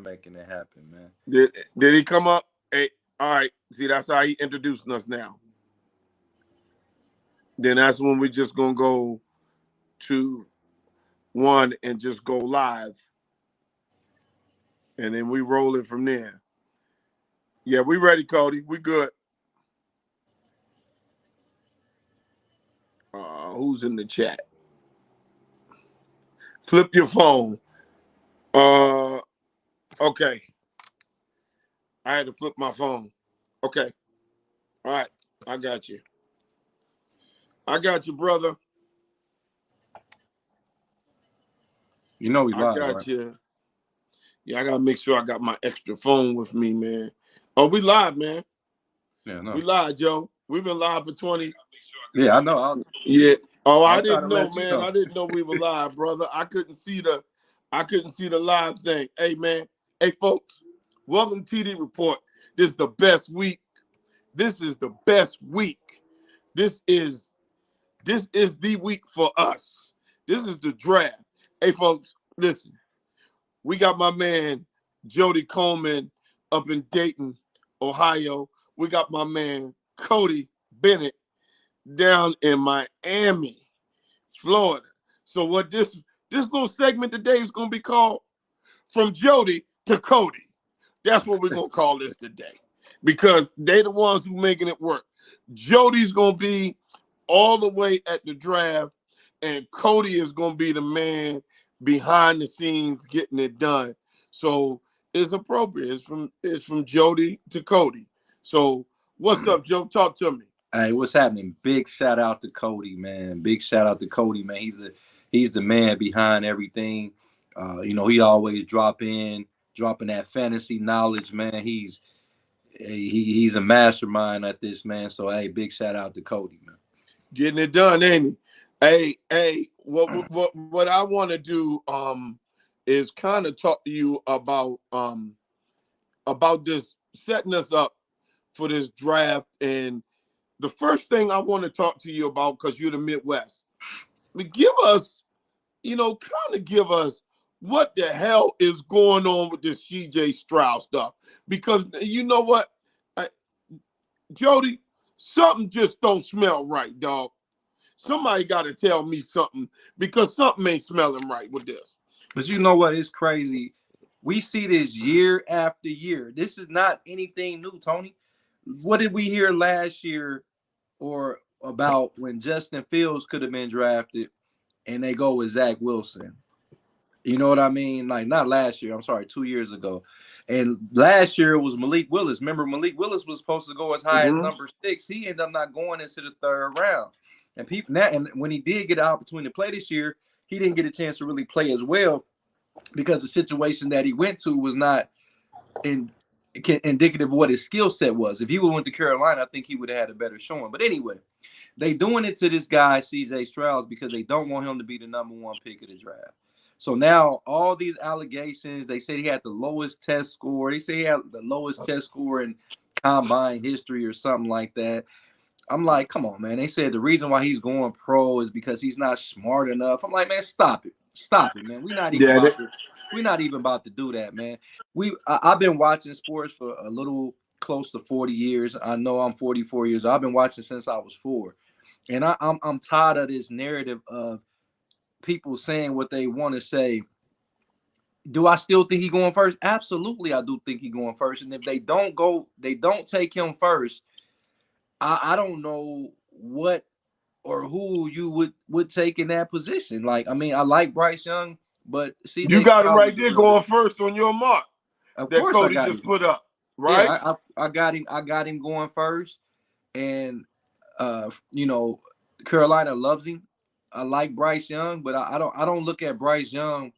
making it happen, man. Did he come up? Hey, all right. See, that's how he introducing us now. Then that's when we just gonna go to one and just go live, and then we roll it from there. Yeah, we ready, Cody. We good. Who's in the chat? Flip your phone. Uh, okay. I had to flip my phone. Okay. All right. I got you. I got you, brother. You know we I live, got right? you. Yeah, I gotta make sure I got my extra phone with me, man. Oh, we live, man. Yeah, We no. live, Joe. We've been live for 20. Yeah, I know. I'll Yeah. Oh, I I'll try to didn't know, let you man. know. I didn't know we were live, brother. I couldn't see the live thing. Hey, man. Hey, folks. Welcome to TD Report. This is the best week. This is the best week. This is the week for us. This is the draft. Hey, folks, listen. We got my man Jody Coleman up in Dayton, Ohio. We got my man Cody Bennett down in Miami, Florida. So what this little segment today is gonna be called From Jody to Cody. That's what we're gonna call this today. Because they the ones who making it work. Jody's gonna be all the way at the draft, and Cody is gonna be the man behind the scenes getting it done. So it's appropriate. It's from Jody to Cody. So what's up, Joe? Talk to me. Hey, what's happening? Big shout out to Cody, man. Big shout out to Cody, man. He's the man behind everything. He always dropping that fantasy knowledge, man. He's a mastermind at this, man. So hey, big shout out to Cody, man. Getting it done, ain't he? Hey, what I want to do is kind of talk to you about this setting us up for this draft. And the first thing I want to talk to you about, because you're the Midwest, give us, kind of give us what the hell is going on with this CJ Stroud stuff. Because you know what, I, Jody, something just don't smell right, dog. Somebody got to tell me something because something ain't smelling right with this. But you know what? It's crazy. We see this year after year. This is not anything new, Tony. What did we hear last year or about when Justin Fields could have been drafted and they go with Zach Wilson? You know what I mean? Like not last year. I'm sorry, 2 years ago. And last year it was Malik Willis. Remember, Malik Willis was supposed to go as high as Mm-hmm. number 6. He ended up not going into the third round. And people that, and when he did get an opportunity to play this year, he didn't get a chance to really play as well because the situation that he went to was not in, indicative of what his skill set was. If he would went to Carolina, I think he would have had a better showing. But anyway, they doing it to this guy, CJ Stroud, because they don't want him to be the number 1 pick of the draft. So now all these allegations, they said he had the lowest test score. They say he had the lowest test score in combine history or something like that. I'm like, come on, man. They said the reason why he's going pro is because he's not smart enough. I'm like, man, stop it. Stop it, man. Yeah, We're not even about to do that, man. I've been watching sports for a little close to 40 years. I know I'm 44 years old. I've been watching since I was 4. And I'm tired of this narrative of people saying what they want to say. Do I still think he's going first? Absolutely, I do think he's going first. And if they don't take him first, I don't know what or who you would take in that position. Like, I mean, I like Bryce Young, but you CJ got it Stroud right is a there little bit. going first on your mark Of that course, I Cody got just him. put up, Yeah, right? I got him. I got him going first, and you know, Carolina loves him. I like Bryce Young, but I don't look at Bryce Young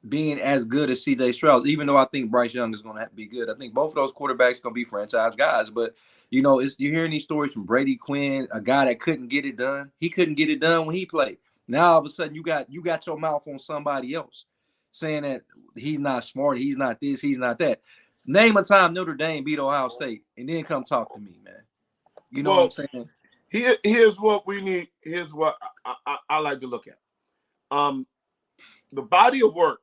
being as good as CJ Stroud, even though I think Bryce Young is going to be good. I think both of those quarterbacks going to be franchise guys. But, you're hearing these stories from Brady Quinn, a guy that couldn't get it done. He couldn't get it done when he played. Now, all of a sudden, you got your mouth on somebody else saying that he's not smart, he's not this, he's not that. Name a time Notre Dame beat Ohio State, and then come talk to me, man. You know what I'm Well, saying? here's what we need. Here's what I like to look at. The body of work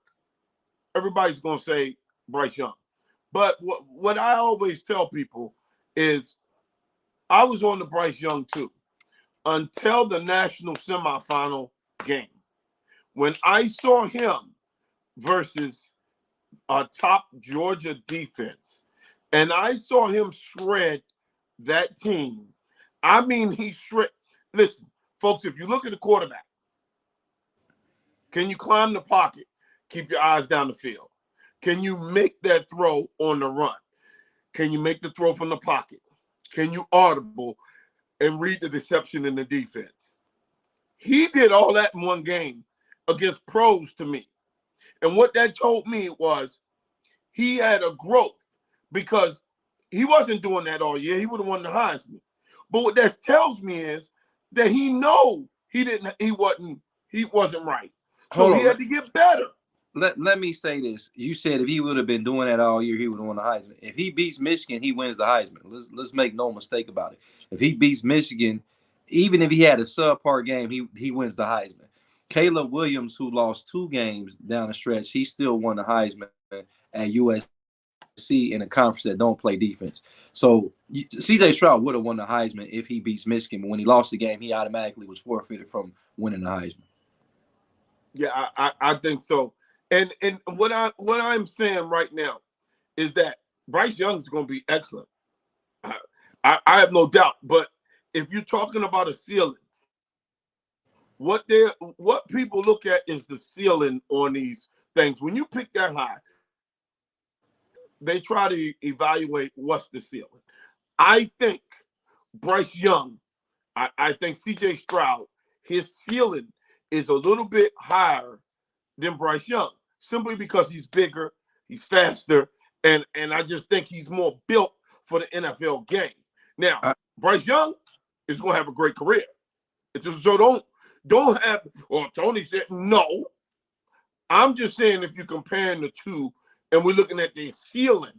everybody's going to say Bryce Young. But what I always tell people is I was on the Bryce Young too until the national semifinal game. When I saw him versus a top Georgia defense, and I saw him shred that team. I mean, he shred. Listen, folks, if you look at the quarterback, can you climb the pocket? Keep your eyes down the field. Can you make that throw on the run? Can you make the throw from the pocket? Can you audible and read the deception in the defense? He did all that in one game against pros to me. And what that told me was he had a growth because he wasn't doing that all year. He would have won the Heisman. But what that tells me is that he wasn't right. So he had to get better. Let me say this. You said if he would have been doing that all year, he would have won the Heisman. If he beats Michigan, he wins the Heisman. Let's make no mistake about it. If he beats Michigan, even if he had a subpar game, he wins the Heisman. Caleb Williams, who lost 2 games down the stretch, he still won the Heisman at USC in a conference that don't play defense. So C.J. Stroud would have won the Heisman if he beats Michigan, but when he lost the game, he automatically was forfeited from winning the Heisman. Yeah, I think so. And what I'm saying right now is that Bryce Young is going to be excellent. I have no doubt. But if you're talking about a ceiling, what people look at is the ceiling on these things. When you pick that high, they try to evaluate what's the ceiling. I think Bryce Young, I think C.J. Stroud, his ceiling is a little bit higher than Bryce Young, simply because he's bigger, he's faster, and I just think he's more built for the NFL game. Now, Bryce Young is going to have a great career. So don't have, or Tony said, no. I'm just saying if you're comparing the two and we're looking at their ceiling,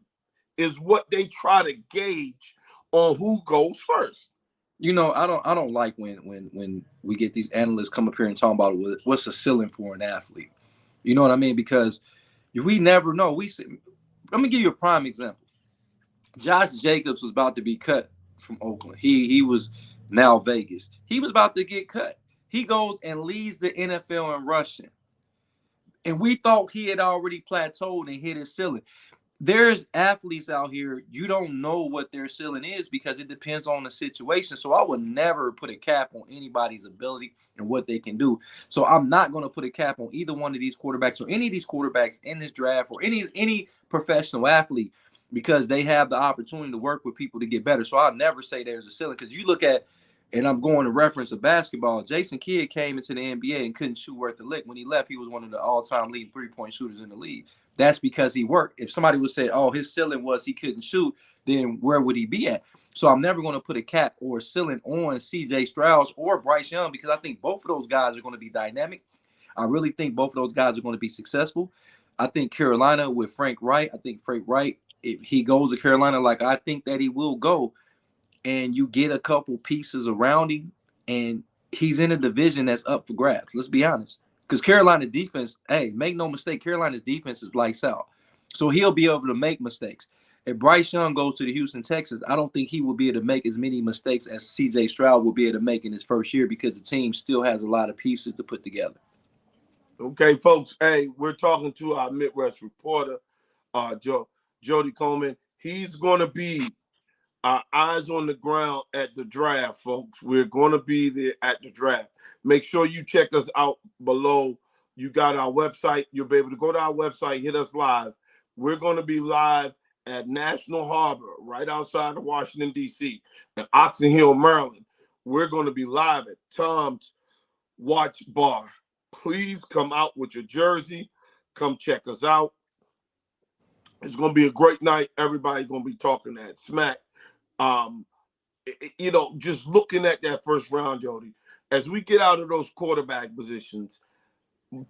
is what they try to gauge on who goes first. You know, I don't like when we get these analysts come up here and talk about what's the ceiling for an athlete. You know what I mean? Because we never know. Let me give you a prime example. Josh Jacobs was about to be cut from Oakland. He was now Vegas. He was about to get cut. He goes and leads the NFL in rushing. And we thought he had already plateaued and hit his ceiling. There's athletes out here, you don't know what their ceiling is because it depends on the situation. So I would never put a cap on anybody's ability and what they can do. So I'm not going to put a cap on either one of these quarterbacks or any of these quarterbacks in this draft or any professional athlete because they have the opportunity to work with people to get better. So I'll never say there's a ceiling because you look at, and I'm going to reference of basketball, Jason Kidd came into the NBA and couldn't shoot worth a lick. When he left, he was one of the all-time leading three-point shooters in the league. That's because he worked. If somebody would say, oh, his ceiling was he couldn't shoot, then where would he be at? So I'm never going to put a cap or a ceiling on C.J. Stroud or Bryce Young because I think both of those guys are going to be dynamic. I really think both of those guys are going to be successful. I think Carolina with Frank Wright, if he goes to Carolina like I think that he will go, and you get a couple pieces around him, and he's in a division that's up for grabs. Let's be honest. Because Carolina defense, hey, make no mistake, Carolina's defense is lights out. So he'll be able to make mistakes. If Bryce Young goes to the Houston Texans, I don't think he will be able to make as many mistakes as C.J. Stroud will be able to make in his first year because the team still has a lot of pieces to put together. Okay, folks, hey, we're talking to our Midwest reporter, Jody Coleman. He's going to be our eyes on the ground at the draft, folks. We're going to be there at the draft. Make sure you check us out below. You got our website. You'll be able to go to our website, hit us live. We're going to be live at National Harbor, right outside of Washington, D.C., in Oxon Hill, Maryland. We're going to be live at Tom's Watch Bar. Please come out with your jersey. Come check us out. It's going to be a great night. Everybody's going to be talking that smack. Just looking at that first round, Jody, as we get out of those quarterback positions,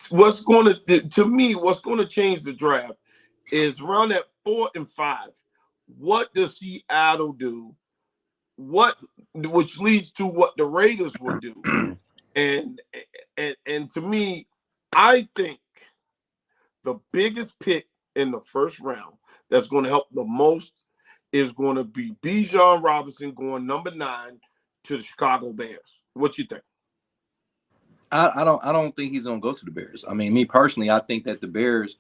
what's going to change the draft is around at 4 and 5. What does Seattle do? Which leads to what the Raiders will do. And to me, I think the biggest pick in the first round that's going to help the most is going to be Bijan Robinson going number 9 to the Chicago Bears. What you think? I don't think he's gonna go to the Bears. I mean, me personally, I think that the Bears,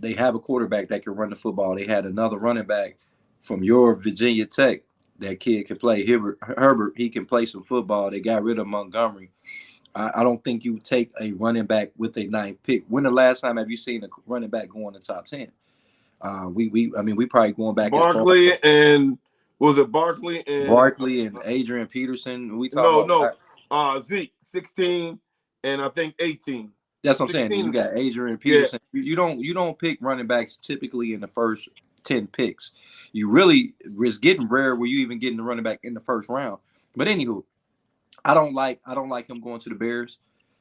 they have a quarterback that can run the football. They had another running back from your Virginia Tech. That kid can play. Herbert, he can play some football. They got rid of Montgomery. I don't think you take a running back with a 9th pick. When the last time have you seen a running back go in the top 10? We probably going back Barkley and was it Barkley and Adrian Peterson? We talking about Zeke 16 and I think 18. That's what I'm saying. You got Adrian Peterson. Yeah. You don't pick running backs typically in the first 10 picks. It's getting rare where you even getting the running back in the first round. But anywho, I don't like him going to the Bears.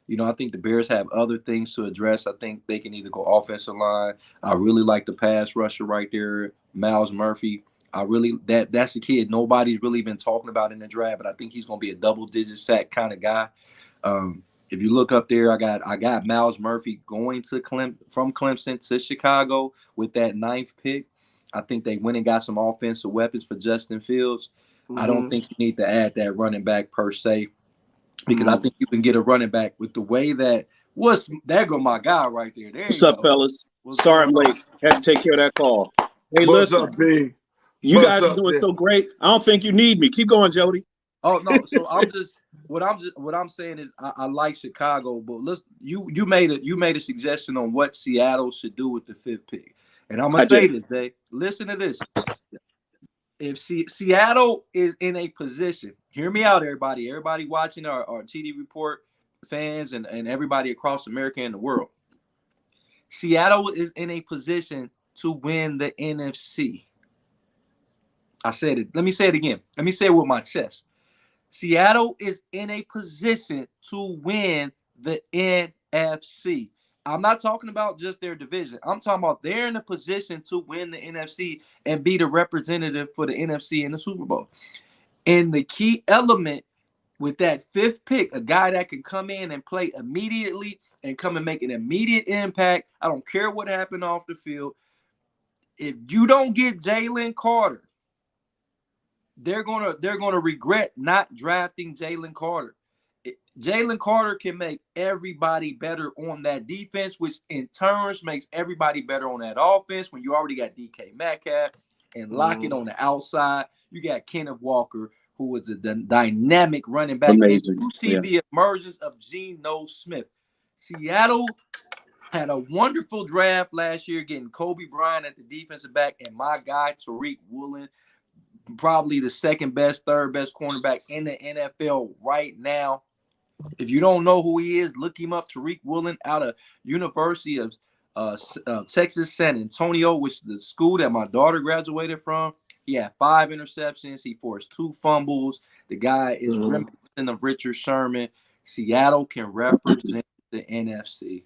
I think the Bears have other things to address. I think they can either go offensive line. I really like the pass rusher right there, Myles Murphy. That's the kid nobody's really been talking about in the draft, but I think he's going to be a double-digit sack kind of guy. If you look up there, I got Myles Murphy going to from Clemson to Chicago with that 9th pick. I think they went and got some offensive weapons for Justin Fields. Mm-hmm. I don't think you need to add that running back per se, because I think you can get a running back with the way that there go my guy right there. What's up, fellas? Sorry I'm late. Had to take care of that call. Hey, What's listen, up, B? You guys are doing so great. I don't think you need me. Keep going, Jody. Oh no, so what I'm saying is I like Chicago, but listen, you made a suggestion on what Seattle should do with the 5th pick, and I'm gonna say this, Dave. Listen to this. If Seattle is in a position, hear me out, everybody watching our TD Report fans and everybody across America and the world. Seattle is in a position to win the NFC. I said it. Let me say it again. Let me say it with my chest. Seattle is in a position to win the NFC. I'm not talking about just their division. I'm talking about they're in a position to win the NFC and be the representative for the NFC in the Super Bowl. And the key element with that 5th pick, a guy that can come in and play immediately and come and make an immediate impact. I don't care what happened off the field. If you don't get Jalen Carter, they're gonna regret not drafting Jalen Carter. Jalen Carter can make everybody better on that defense, which in turn makes everybody better on that offense. When you already got DK Metcalf and Lockett on the outside, you got Kenneth Walker, who is a dynamic running back. Amazing. And you see the emergence of Geno Smith. Seattle had a wonderful draft last year, getting Kobe Bryant at the defensive back, and my guy Tariq Woolen, probably the second best, third best cornerback in the NFL right now. If you don't know who he is, look him up. Tariq Woolen out of University of Texas San Antonio, which is the school that my daughter graduated from. He had 5 interceptions. He forced 2 fumbles. The guy is reminiscent of Richard Sherman. Seattle can represent the NFC.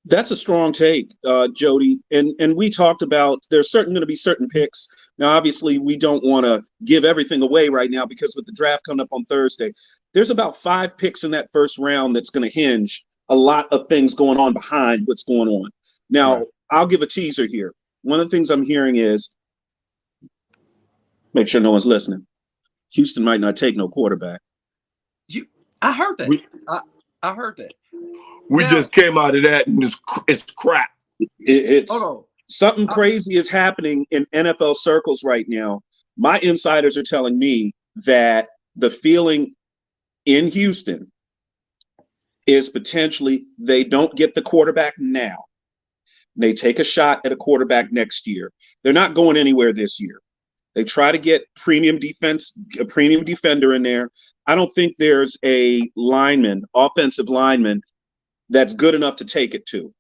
That's a strong take, Jody. And we talked about there's certainly going to be certain picks. Now, obviously, we don't want to give everything away right now because with the draft coming up on Thursday, there's about 5 picks in that first round that's going to hinge a lot of things going on behind what's going on. Now, I'll give a teaser here. One of the things I'm hearing is, make sure no one's listening, Houston might not take no quarterback. I heard that. I heard that. We just came out of that, and it's crap. It's something crazy is happening in NFL circles right now. My insiders are telling me that the feeling in Houston is potentially they don't get the quarterback now. They take a shot at a quarterback next year. They're not going anywhere this year. They try to get premium defender in there. I don't think there's a offensive lineman, that's good enough to take it to.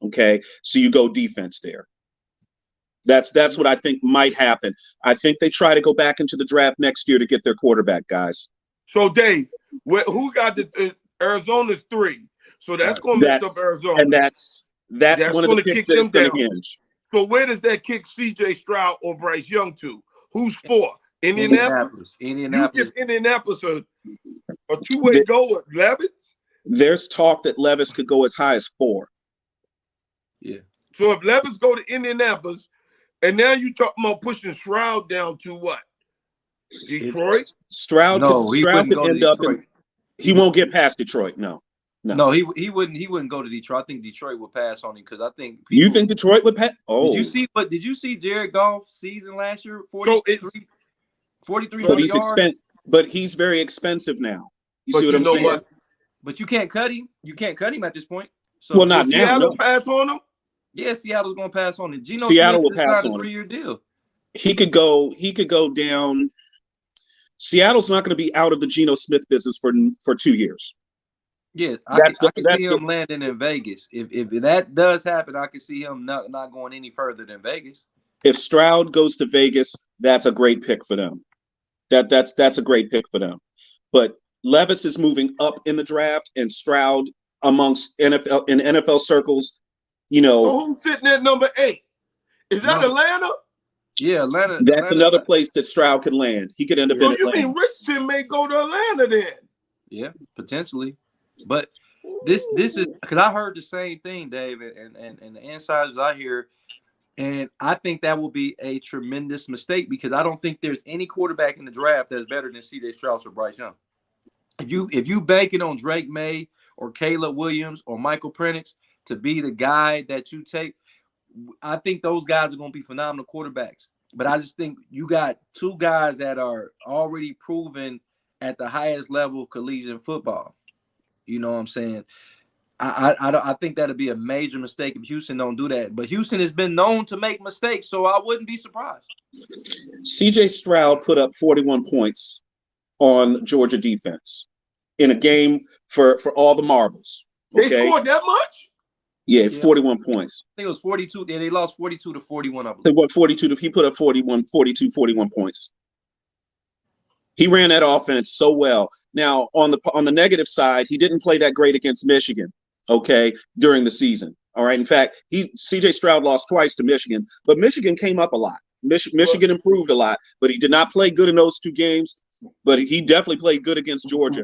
Okay, so you go defense there. That's what I think might happen. I think they try to go back into the draft next year to get their quarterback, guys. So Dave, who got the Arizona's 3? So that's going to mess up Arizona, and that's one of the picks that's going to hinge. So where does that kick C.J. Stroud or Bryce Young to? Who's 4? Indianapolis. You give Indianapolis a 2-way go with Levis? There's talk that Levis could go as high as 4. Yeah. So if Levis go to Indianapolis, and now you talking about pushing Stroud down to what? Detroit? Stroud He wouldn't could go to end up Detroit. he won't get past Detroit. No. He wouldn't go to Detroit. I think Detroit would pass on him because I think people. You think Detroit would pass? Oh, Did you see Jared Goff's season last year? 43 yards. But he's very expensive now. You see what I'm saying? What? But you can't cut him. You can't cut him at this point. So well, not now. Seattle pass on him. Yeah, Seattle's going to pass on him. Seattle will pass on a 3-year deal. He could go down. Seattle's not going to be out of the Geno Smith business for 2 years. Yeah, I can see him landing in Vegas. If that does happen, I can see him not going any further than Vegas. If Stroud goes to Vegas, that's a great pick for them. That's a great pick for them. But Levis is moving up in the draft, and Stroud amongst NFL circles, So who's sitting at number 8? Is that Atlanta? Yeah, Atlanta. That's another place that Stroud could land. He could end up in Atlanta. You mean Richardson may go to Atlanta then? Yeah, potentially. But this is because I heard the same thing, Dave, and the insiders I hear, and I think that will be a tremendous mistake because I don't think there's any quarterback in the draft that's better than C.J. Stroud or Bryce Young. If you banking on Drake May or Caleb Williams or Michael Penix to be the guy that you take, I think those guys are going to be phenomenal quarterbacks. But I just think you got two guys that are already proven at the highest level of collegiate football. You know what I'm saying? I think that'd be a major mistake if Houston don't do that. But Houston has been known to make mistakes, so I wouldn't be surprised. C.J. Stroud put up 41 points on Georgia defense in a game for all the marbles. Okay? They scored that much? Yeah, 41 points. I think it was 42. Yeah, they lost 42 to 41. I believe. They won 42 he put up 41 points. He ran that offense so well. Now, on the negative side, he didn't play that great against Michigan, okay, during the season. All right. In fact, C.J. Stroud lost twice to Michigan, but Michigan came up a lot. Michigan improved a lot, but he did not play good in those 2 games. But he definitely played good against Georgia.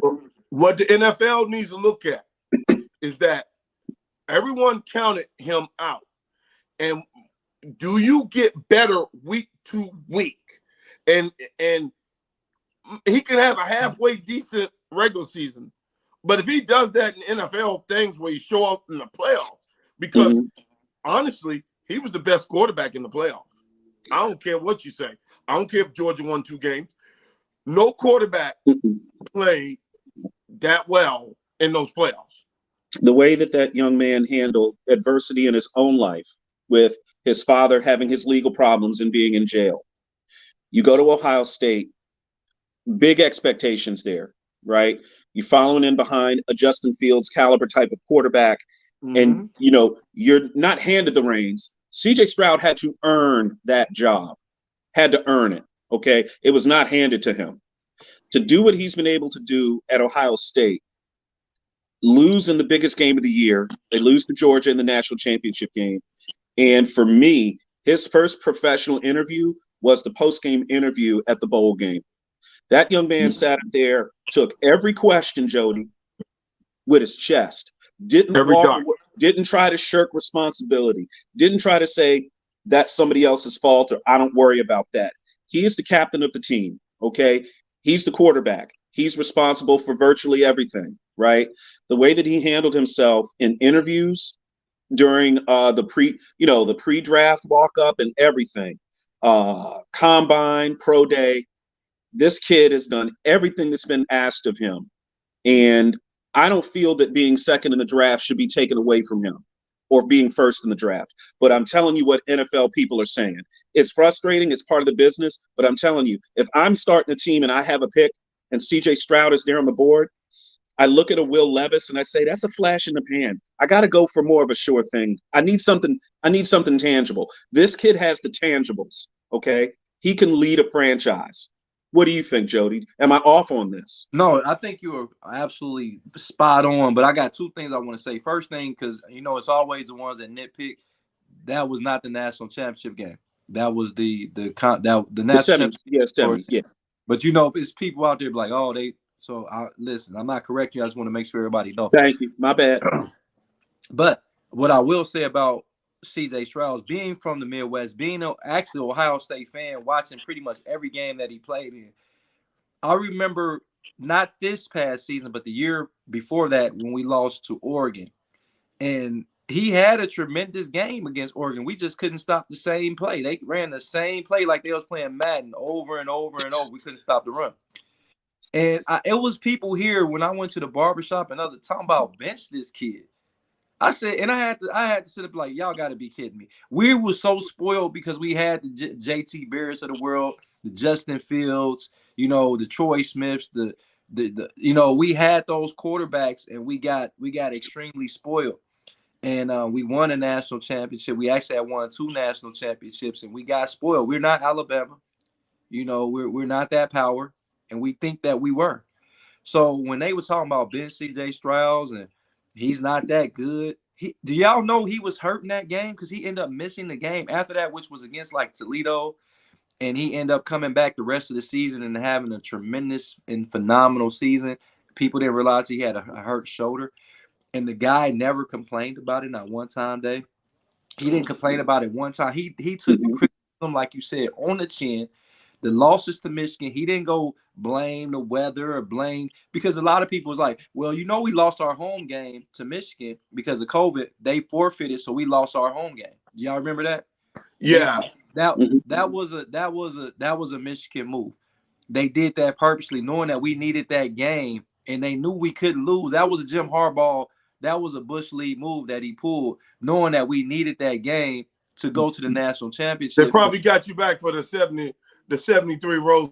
What the NFL needs to look at is that everyone counted him out. And do you get better week to week? And he can have a halfway decent regular season. But if he does that in NFL things where he show up in the playoffs, because honestly, he was the best quarterback in the playoffs. I don't care what you say. I don't care if Georgia won 2 games. No quarterback played that well in those playoffs. The way that young man handled adversity in his own life with his father having his legal problems and being in jail. You go to Ohio State, big expectations there, right? You're following in behind a Justin Fields caliber type of quarterback, and you're not handed the reins. C.J. Stroud had to earn that job, had to earn it. Okay, it was not handed to him. To do what he's been able to do at Ohio State, lose in the biggest game of the year, they lose to Georgia in the national championship game, and for me, his first professional interview was the post-game interview at the bowl game. That young man sat up there, took every question, Jody, with his chest. Didn't try to shirk responsibility. Didn't try to say that's somebody else's fault or I don't worry about that. He is the captain of the team, okay? He's the quarterback. He's responsible for virtually everything, right? The way that he handled himself in interviews during the pre-draft walk-up and everything, combine, pro day, this kid has done everything that's been asked of him. And I don't feel that being second in the draft should be taken away from him or being first in the draft. But I'm telling you what NFL people are saying. It's frustrating. It's part of the business. But I'm telling you, if I'm starting a team and I have a pick and C.J. Stroud is there on the board, I look at a Will Levis and I say, that's a flash in the pan. I got to go for more of a sure thing. I need something tangible. This kid has the tangibles, okay? He can lead a franchise. What do you think, Jody? Am I off on this? No, I think you are absolutely spot on. But I got 2 things I want to say. First thing, because, it's always the ones that nitpick. That was not the national championship game. That was the national championship. Yeah. But, it's people out there like, oh, So, listen, I'm not correcting you. I just want to make sure everybody knows. Thank you. My bad. But what I will say about CJ Stroud, being from the Midwest, being actually an Ohio State fan, watching pretty much every game that he played in. I remember not this past season, but the year before that when we lost to Oregon. And he had a tremendous game against Oregon. We just couldn't stop the same play. They ran the same play like they was playing Madden over and over and over. We couldn't stop the run. And it was people here when I went to the barbershop and others talking about bench this kid. I said, and I had to sit up like, y'all got to be kidding me. We were so spoiled because we had the JT Barretts of the world, the Justin Fields, the Troy Smiths, the we had those quarterbacks, and we got extremely spoiled. And we won a national championship. We actually had won 2 national championships, and we got spoiled. We're not Alabama. We're not that power, and we think that we were. So when they were talking about Ben CJ Stroud and he's not that good, do y'all know he was hurt in that game because he ended up missing the game after that, which was against like Toledo, and he ended up coming back the rest of the season and having a tremendous and phenomenal season. People didn't realize he had a hurt shoulder. And the guy never complained about it, not one time, Dave. He didn't complain about it one time. He took criticism, like you said, on the chin. The losses to Michigan, he didn't go blame the weather or blame, because a lot of people was like, well, we lost our home game to Michigan because of COVID. They forfeited, so we lost our home game. Y'all remember that? Yeah. That was a Michigan move. They did that purposely, knowing that we needed that game, and they knew we couldn't lose. That was a Jim Harbaugh. That was a Bush League move that he pulled, knowing that we needed that game to go to the national championship. They probably got you back for the 73 Rose.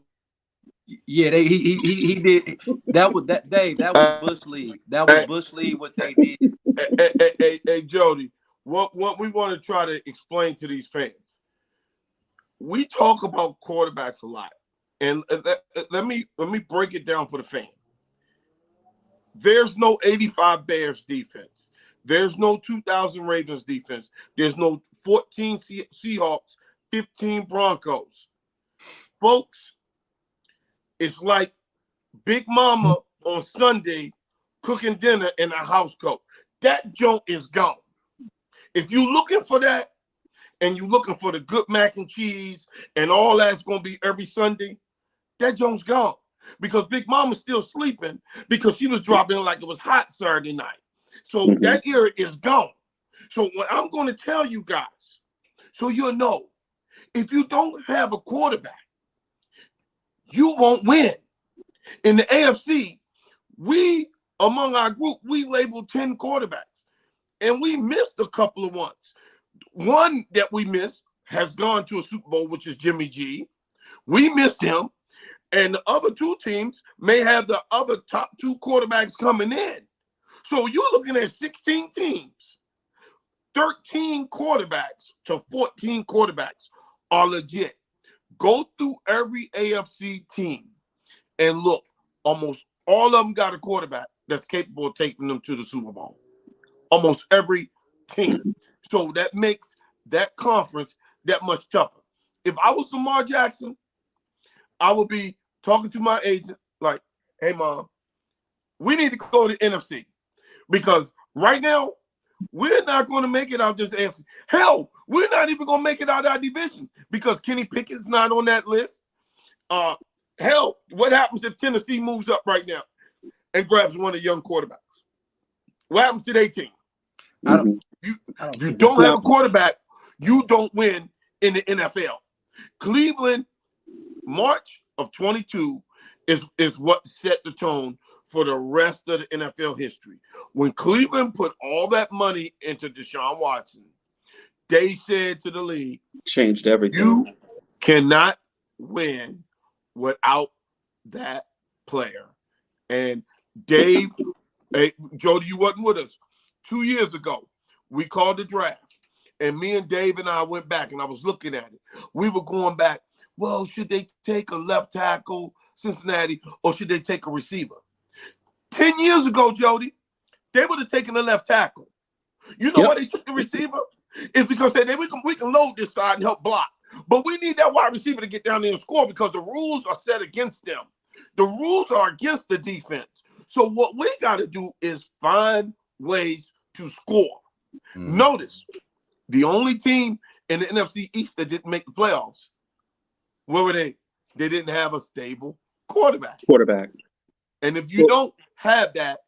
Yeah, he did. That was Dave. That was Bush League. That was Bush League. What they did. Hey, Jody, what we want to try to explain to these fans. We talk about quarterbacks a lot, and let me break it down for the fan. There's no 85 Bears defense. There's no 2000 Ravens defense. There's no 14 Seahawks, 15 Broncos. Folks, it's like Big Mama on Sunday cooking dinner in a house coat. That joint is gone. If you're looking for that and you're looking for the good mac and cheese and all that's going to be every Sunday, that joint's gone. Because Big Mama's still sleeping because she was dropping like it was hot Saturday night. So that era is gone. So what I'm going to tell you guys, so you'll know, if you don't have a quarterback, you won't win. In the AFC, among our group, we labeled 10 quarterbacks. And we missed a couple of ones. One that we missed has gone to a Super Bowl, which is Jimmy G. We missed him. And the other 2 teams may have the other top 2 quarterbacks coming in. So you're looking at 16 teams. 13 quarterbacks to 14 quarterbacks are legit. Go through every AFC team and look. Almost all of them got a quarterback that's capable of taking them to the Super Bowl. Almost every team. So that makes that conference that much tougher. If I was Lamar Jackson, I would be talking to my agent like, hey, Mom, we need to go to NFC because right now we're not going to make it out just AFC. Hell, we're not even going to make it out of our division because Kenny Pickett's not on that list. Hell, what happens if Tennessee moves up right now and grabs one of the young quarterbacks? What happens to their team? You don't have a quarterback, you don't win in the NFL. Cleveland, March of 22 is what set the tone for the rest of the NFL history. When Cleveland put all that money into Deshaun Watson, they said to the league, changed everything. You cannot win without that player. And Dave, hey, Jody, you wasn't with us. 2 years ago, we called the draft, and me and Dave and I went back, and I was looking at it. We were going back, well, should they take a left tackle, Cincinnati, or should they take a receiver? 10 years ago, Jody, they would have taken a left tackle. You know why they took the receiver? It's because they said, we can load this side and help block. But we need that wide receiver to get down there and score because the rules are set against them. The rules are against the defense. So what we got to do is find ways to score. Notice, The only team in the NFC East that didn't make the playoffs, where were they? They didn't have a stable quarterback. And if you don't have that,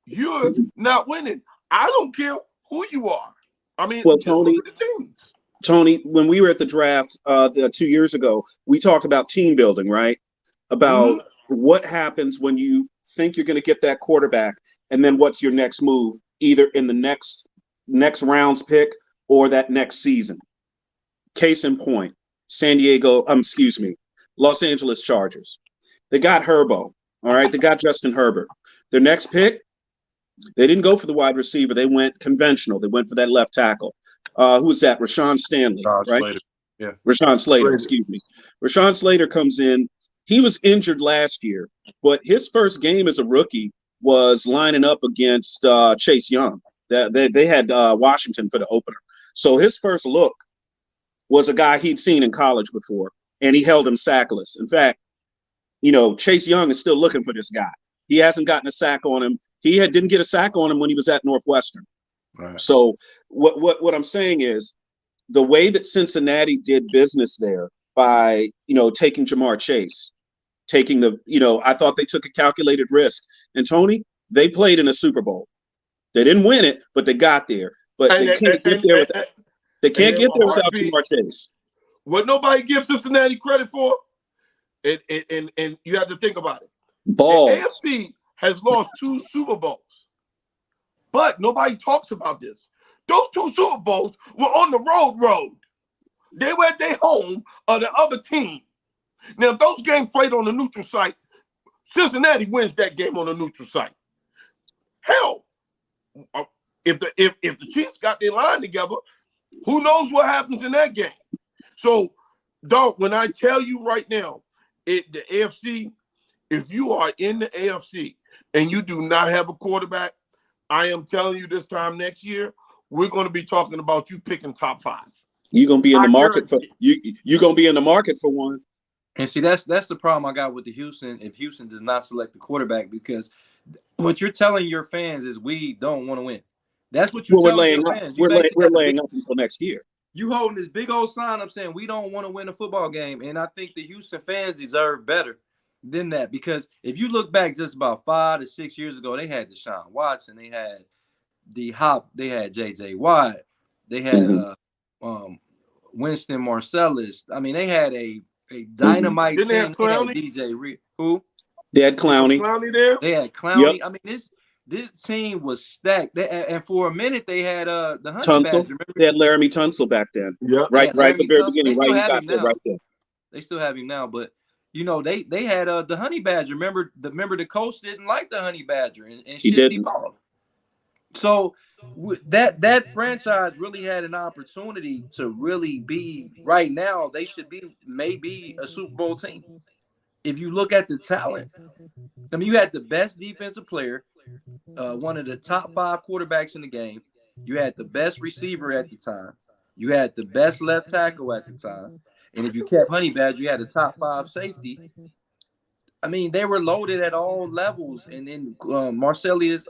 you're not winning. I don't care who you are. I mean, well, just look at the teams. Tony, when we were at the draft 2 years ago, we talked about team building, right? About what happens when you think you're going to get that quarterback, and then what's your next move, either in the next round's pick or that next season. Case in point, Los Angeles Chargers. They got Herbo, all right? They got Justin Herbert. Their next pick, they didn't go for the wide receiver. They went conventional. They went for that left tackle. Who's that? Rashawn Stanley, right? Slater. Yeah. Rashawn Slater, excuse me. Rashawn Slater comes in. He was injured last year, but his first game as a rookie was lining up against Chase Young. They had Washington for the opener. So his first look was a guy he'd seen in college before, and he held him sackless. In fact, Chase Young is still looking for this guy. He hasn't gotten a sack on him. He didn't get a sack on him when he was at Northwestern. Right. So what I'm saying is the way that Cincinnati did business there by, taking Jamar Chase, taking I thought they took a calculated risk. And Tony, they played in a Super Bowl. They didn't win it, but they got there. But they can't get there without Jamar Chase. What nobody gives Cincinnati credit for, and you have to think about it. Balls. The AFC has lost 2 Super Bowls. But nobody talks about this. Those 2 Super Bowls were on the road. They were at their home of the other team. Now, if those games played on the neutral site, Cincinnati wins that game on the neutral site. Hell, if the Chiefs got their line together, who knows what happens in that game? So, dog, when I tell you right now, the AFC, if you are in the AFC and you do not have a quarterback, I am telling you this time next year, we're going to be talking about you picking top 5. You're going to be in the market for you're going to be in the market for one. And see, that's the problem I got with the Houston. If Houston does not select the quarterback, because what you're telling your fans is we don't want to win. That's what you're telling your fans. We're laying up until next year. You holding this big old sign up saying we don't want to win a football game, and I think the Houston fans deserve better than that, because if you look back just about 5 to 6 years ago, they had Deshaun Watson, they had D-Hop, they had J.J. Watt, they had Winston Marsalis. I mean, they had a dynamite team. They had Clowney? They had DJ Reed. Who? They had Clowney. There? They had Clowney. Yep. I mean, this team was stacked. And for a minute, they had the Honey Tunsil. Badger. They had Laramie Tunsil back then. Yeah. Right at the very beginning. Right, got there right there. They still have him now, but they had the Honey Badger. Remember the coach didn't like the Honey Badger and he shipped didn't. him off. So that franchise really had an opportunity to really be right now. They should be maybe a Super Bowl team. If you look at the talent, I mean, you had the best defensive player, one of the top 5 quarterbacks in the game. You had the best receiver at the time. You had the best left tackle at the time. And if you kept Honey Badger, you had the top 5 safety. I mean, they were loaded at all levels. And then Winston Marsalis,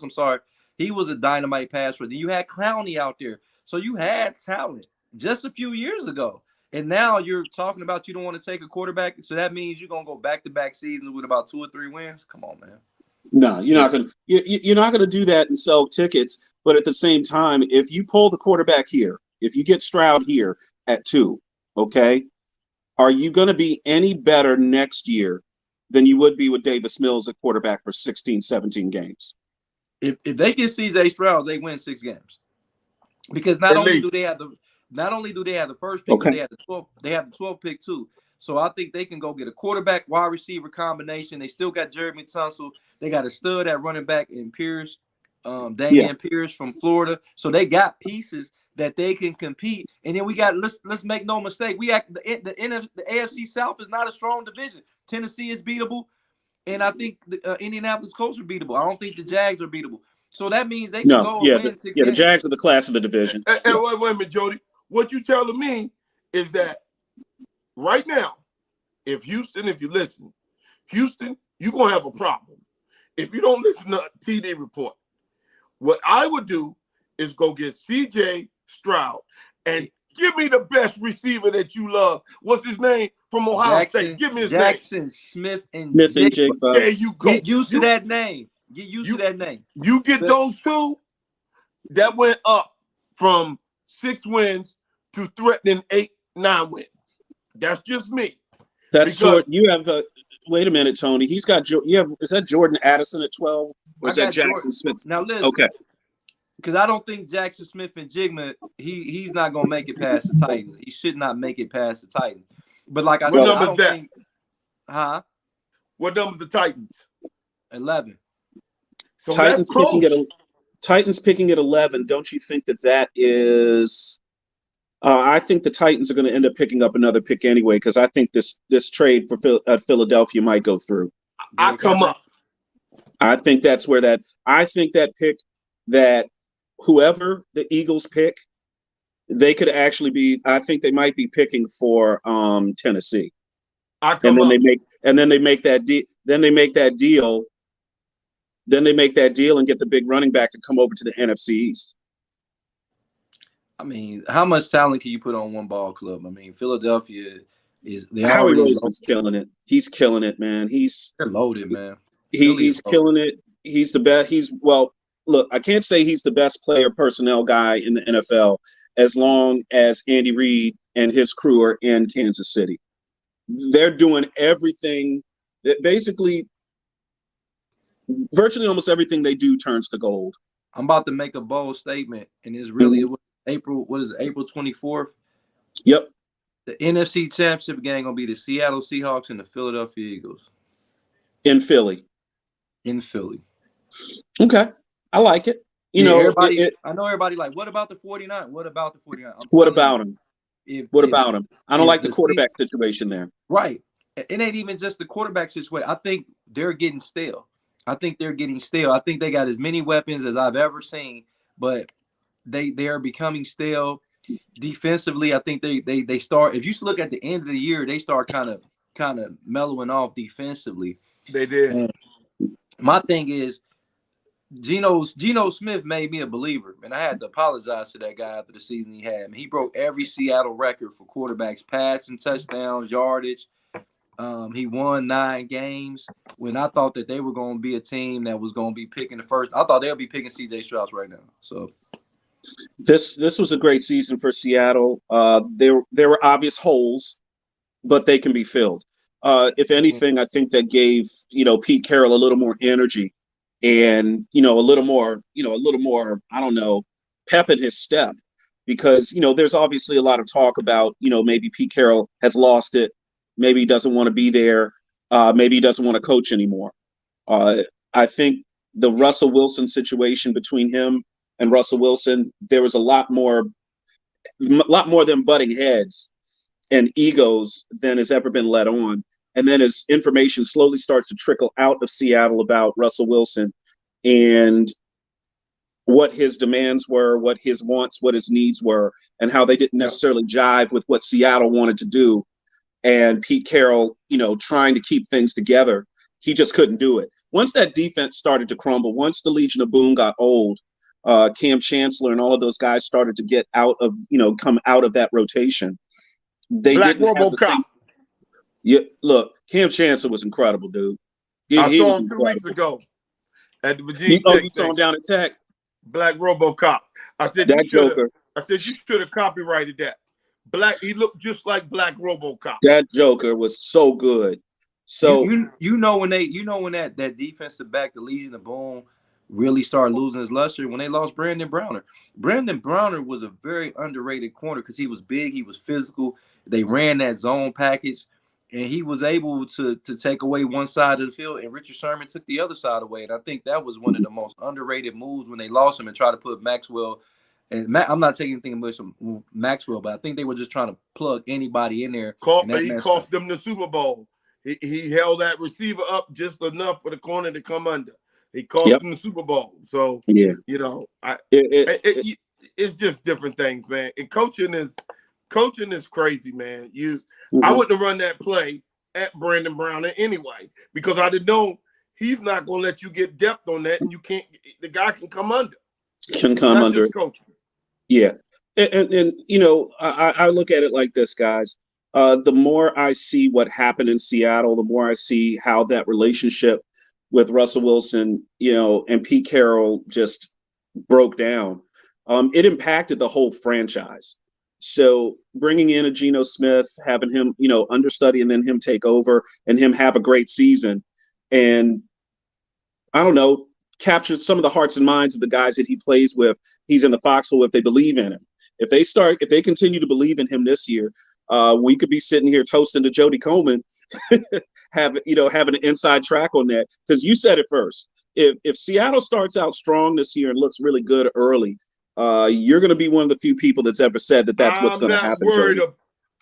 I'm sorry, he was a dynamite passer. Then you had Clowney out there. So you had talent just a few years ago. And now you're talking about you don't want to take a quarterback. So that means you're going to go back-to-back seasons with about 2 or 3 wins? Come on, man. No, you're not going to do that and sell tickets. But at the same time, if you pull the quarterback here, if you get Stroud here at 2, okay, are you going to be any better next year than you would be with Davis Mills at quarterback for 16, 17 games? If they get CJ Stroud, they win 6 games. Because not only do they have the first pick, but they have the 12th pick too. So I think they can go get a quarterback, wide receiver combination. They still got Jeremy Tunsil. They got a stud at running back in Pierce, Damian Pierce from Florida. So they got pieces that they can compete. And then we got, let's make no mistake, the AFC South is not a strong division. Tennessee is beatable, and I think the Indianapolis Colts are beatable. I don't think the Jags are beatable. So that means they can go win 6 games. The Jags are the class of the division. And wait a minute, Jody. What you telling me is that right now, if you listen, Houston, you're going to have a problem. If you don't listen to TD Report, what I would do is go get C.J. Stroud and give me the best receiver that you love. What's his name from Ohio State? Give me his Jackson name. Smith and Jigba. Jigba. There you go. Get used to that name. Get used to that name. You get those two, that went up from 6 wins to threatening 8-9 wins. That's just me. That's short. You have wait a minute, Tony. He's got is that Jordan Addison at 12 or is that Jackson Smith? Now listen. Okay. Because I don't think Jackson Smith and Jigma, he's not gonna make it past the Titans. He should not make it past the Titans. But like I said, I don't think. What number's the Titans? 11. So Titans picking at 11. Don't you think that is? I think the Titans are going to end up picking up another pick anyway because I think this trade for Philadelphia might go through. I come up. I think that's where that. I think that pick that whoever the Eagles pick, they could actually be. I think they might be picking for Tennessee. Then they make that deal. Then they make that deal and get the big running back to come over to the NFC East. I mean, how much talent can you put on one ball club? I mean, Philadelphia is Howie Roseman's killing it. He's killing it, man. They're loaded, man. He's killing it. He's the best. Look, I can't say he's the best player personnel guy in the NFL as long as Andy Reid and his crew are in Kansas City. They're doing everything that basically virtually almost everything they do turns to gold. I'm about to make a bold statement, and it's really April 24th? Yep. The NFC Championship game gonna be the Seattle Seahawks and the Philadelphia Eagles. In Philly. Okay. I like it. I know everybody like, what about the 49? What about the 49? What about him? I don't like the quarterback situation there. Right. It ain't even just the quarterback situation. I think they're getting stale. I think they got as many weapons as I've ever seen, but they are becoming stale. Defensively, I think they start. If you look at the end of the year, they start kind of mellowing off defensively. They did. And my thing is, Geno Smith made me a believer, and I had to apologize to that guy after the season he had. He broke every Seattle record for quarterbacks, passing, touchdowns, yardage. He won 9 games when I thought that they were going to be a team that was going to be picking the first. I thought they'll be picking C.J. Stroud right now. So this was a great season for Seattle. There were obvious holes, but they can be filled. If anything, I think that gave Pete Carroll a little more energy and a little more I don't know, pep in his step, because there's obviously a lot of talk about maybe Pete Carroll has lost it. Maybe he doesn't want to be there. Maybe he doesn't want to coach anymore. I think the Russell Wilson situation between him and Russell Wilson, there was a lot more than butting heads and egos than has ever been let on. And then as information slowly starts to trickle out of Seattle about Russell Wilson and what his demands were, what his wants, what his needs were, and how they didn't necessarily jive with what Seattle wanted to do. And Pete Carroll, trying to keep things together, he just couldn't do it. Once that defense started to crumble, once the Legion of Boom got old, Cam Chancellor and all of those guys started to get out of, come out of that rotation. They didn't have the same. Yeah, look, Cam Chancellor was incredible, dude. I saw him 2 weeks ago at the Virginia Tech. You saw him down at Tech? Black RoboCop. I said that Joker. You should have copyrighted that. He looked just like Black RoboCop. That Joker was so good. So when that defensive back, the Legion of Boom, really started losing his luster when they lost Brandon Browner. Brandon Browner was a very underrated corner because he was big, he was physical. They ran that zone package, and he was able to take away one side of the field, and Richard Sherman took the other side away. And I think that was one of the most underrated moves when they lost him and tried to put Maxwell. And I'm not taking anything away from Maxwell, but I think they were just trying to plug anybody in there. He cost them the Super Bowl. He held that receiver up just enough for the corner to come under. He cost them the Super Bowl. So it's just different things, man. And coaching is crazy, man. I wouldn't have run that play at Brandon Browner anyway, because I'd have known he's not gonna let you get depth on that, and the guy can come under. can come not under. just coaching. Yeah, and you know, I look at it like this, guys. The more I see what happened in Seattle, the more I see how that relationship with Russell Wilson, you know, and Pete Carroll just broke down. It impacted the whole franchise. So bringing in a Geno Smith, having him, you know, understudy and then him take over and him have a great season, and I don't know, capture some of the hearts and minds of the guys that he plays with. He's in the foxhole if they believe in him. If they continue to believe in him this year, we could be sitting here toasting to Jody Coleman, having an inside track on that. Because you said it first. If Seattle starts out strong this year and looks really good early, you're going to be one of the few people that's ever said that that's what's going to happen.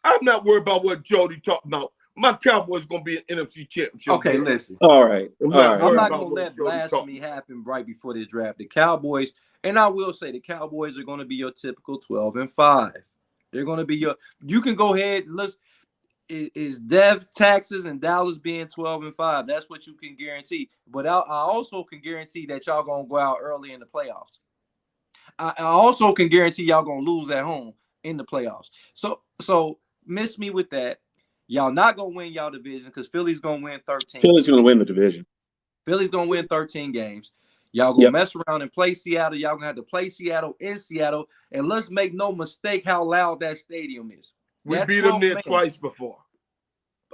I'm not worried about what Jody talked about. My Cowboys going to be an NFC championship. Okay, listen. All right. I'm not going to let blasphemy happen right before this draft. The Cowboys, and I will say the Cowboys are going to be your typical 12-5. They're going to be you can go ahead and is Dev, Texas, and Dallas being 12-5. That's what you can guarantee. But I also can guarantee that y'all going to go out early in the playoffs. I also can guarantee y'all going to lose at home in the playoffs. So miss me with that. Y'all not going to win y'all division because Philly's going to win 13. Philly's going to win the division. Philly's going to win 13 games. Y'all going to mess around and play Seattle. Y'all going to have to play Seattle in Seattle. And let's make no mistake how loud that stadium is. We beat them there twice before.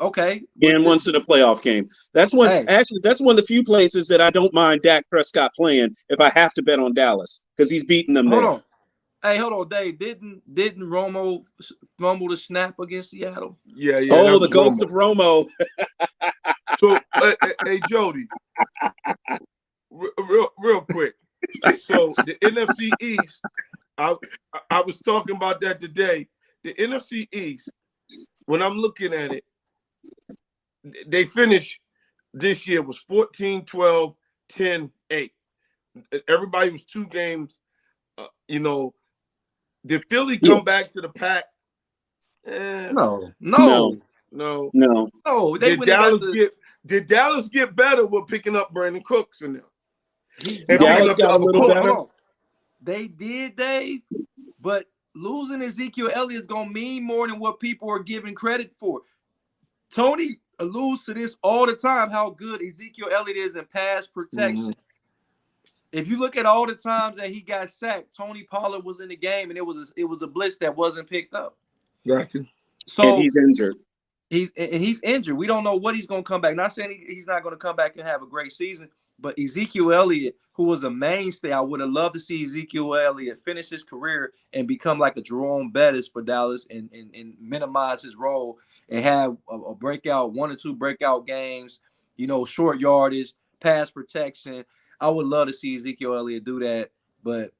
Okay. And once in a playoff game. That's one of the few places that I don't mind Dak Prescott playing if I have to bet on Dallas because he's beating them there. Hold on, Dave. Didn't Romo fumble the snap against Seattle? Yeah. Oh, the ghost of Romo. So, hey, Jody, real quick. So the NFC East, I was talking about that today. The NFC East, when I'm looking at it, they finished this year was 14-12, 10-8. Everybody was 2 games, Did Philly come back to the pack? No. Did Dallas get better with picking up Brandon Cooks and them? Dallas got a little better. They did, Dave, but losing Ezekiel Elliott is going to mean more than what people are giving credit for. Tony alludes to this all the time, how good Ezekiel Elliott is in pass protection. Mm-hmm. If you look at all the times that he got sacked, Tony Pollard was in the game, and it was a blitz that wasn't picked up. Gotcha. So and he's injured. He's injured. We don't know what he's going to come back. Not saying he's not going to come back and have a great season, but Ezekiel Elliott, who was a mainstay, I would have loved to see Ezekiel Elliott finish his career and become like a Jerome Bettis for Dallas and minimize his role and have a breakout, 1 or 2 breakout games, short yardage, pass protection. I would love to see Ezekiel Elliott do that, but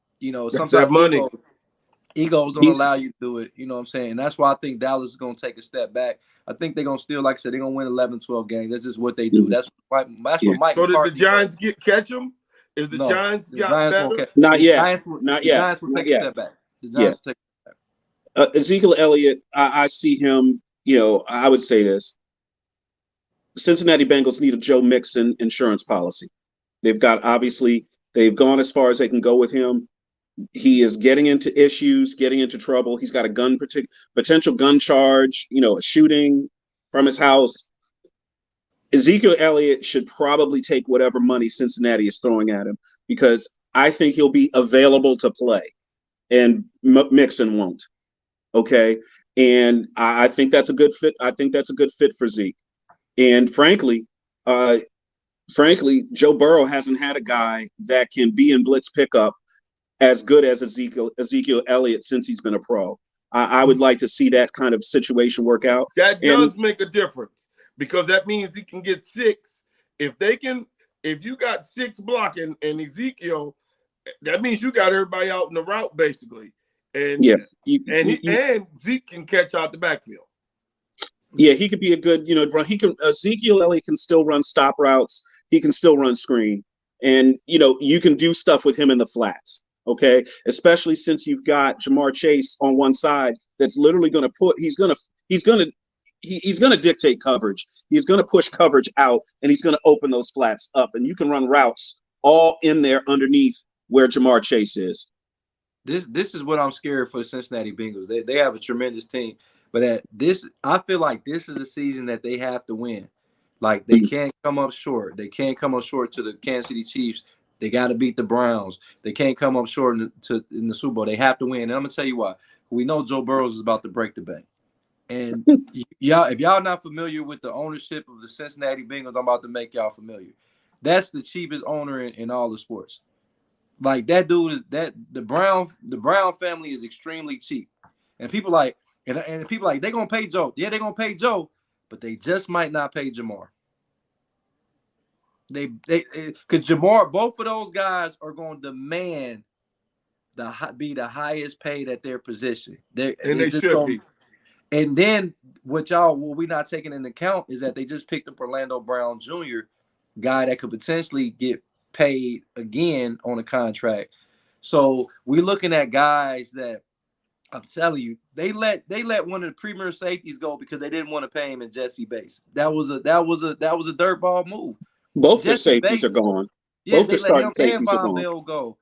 sometimes egos don't allow you to do it. You know what I'm saying? And that's why I think Dallas is going to take a step back. I think they're going to still, like I said, they're going to win 11, 12 games. That's just what they do. That's what Mike. So did the Giants catch them? Is the Giants got better? Not yet. The Giants will take a step back. The Giants will take a step back. Ezekiel Elliott, I see him, I would say this. Cincinnati Bengals need a Joe Mixon insurance policy. They've gone as far as they can go with him. He is getting into issues, getting into trouble. He's got a potential gun charge, a shooting from his house. Ezekiel Elliott should probably take whatever money Cincinnati is throwing at him because I think he'll be available to play and Mixon won't. Okay. And I think that's a good fit. I think that's a good fit for Zeke. And frankly, Joe Burrow hasn't had a guy that can be in blitz pickup as good as Ezekiel Elliott since he's been a pro. I would like to see that kind of situation work out. That does make a difference because that means he can get 6. If you got 6 blocking and Ezekiel, that means you got everybody out in the route basically. And and Zeke can catch out the backfield. Yeah, he could be a good, run. Ezekiel Elliott can still run stop routes. He can still run screen. And, you can do stuff with him in the flats. Okay. Especially since you've got Jamar Chase on one side that's literally going to he's going to dictate coverage. He's going to push coverage out and he's going to open those flats up and you can run routes all in there underneath where Jamar Chase is. This is what I'm scared for the Cincinnati Bengals. They have a tremendous team, but I feel like this is a season that they have to win. Like they can't come up short. They can't come up short to the Kansas City Chiefs. They got to beat the Browns. They can't come up short in the Super Bowl. They have to win. And I'm gonna tell you why. We know Joe Burrow is about to break the bank. And y'all, if y'all not familiar with the ownership of the Cincinnati Bengals, I'm about to make y'all familiar. That's the cheapest owner in all the sports. Like that dude is the Brown family is extremely cheap, and people like and people like they're gonna pay Joe. Yeah, they're gonna pay Joe, but they just might not pay Jamar. Because Jamar, both of those guys are going to demand be the highest paid at their position. They should be. And then what we not taking into account is that they just picked up Orlando Brown Jr., guy that could potentially get paid again on a contract. So we're looking at guys that I'm telling you, they let one of the premier safeties go because they didn't want to pay him in Jesse Bates. That was a dirtball move. Both the safeties are gone. Yeah, both they the let him starting and safeties are Von gone. Bell go.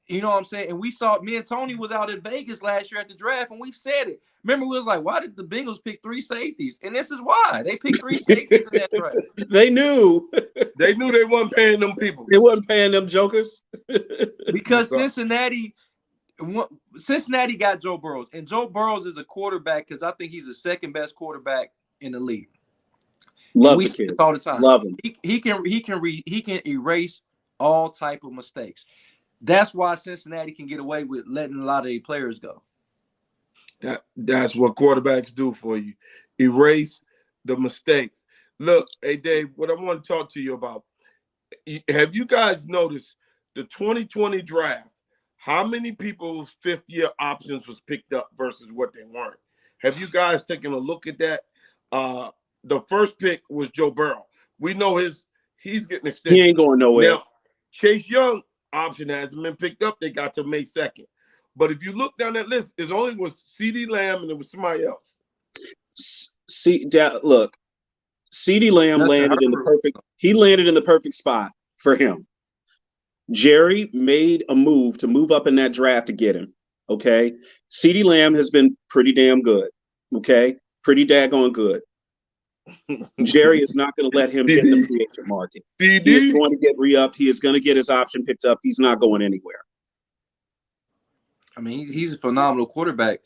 You know what I'm saying? And we saw me and Tony was out in Vegas last year at the draft, and we said it. Remember, we was like, why did the Bengals pick 3 safeties? And this is why. They picked 3 safeties in that draft. They knew. They knew they weren't paying them people. They wasn't paying them jokers. Because Cincinnati got Joe Burrows. And Joe Burrows is a quarterback because I think he's the second best quarterback in the league. Love the kid all the time. Love him. He can erase all type of mistakes. That's why Cincinnati can get away with letting a lot of their players go. That's what quarterbacks do for you. Erase the mistakes. Look, hey, Dave, what I want to talk to you about. Have you guys noticed the 2020 draft, how many people's fifth-year options was picked up versus what they weren't? Have you guys taken a look at that? The first pick was Joe Burrow. We know he's getting extended. He ain't going nowhere. Now, Chase Young option hasn't been picked up. They got to May 2nd. But if you look down that list, it only was CeeDee Lamb and it was somebody else. Look, CeeDee Lamb landed in the perfect spot for him. Jerry made a move to move up in that draft to get him. Okay. CeeDee Lamb has been pretty damn good. Okay. Pretty daggone good. Jerry is not going to let him hit the free agent market. He is going to get re-upped. He is going to get his option picked up. He's not going anywhere. I mean, he's a phenomenal quarterback.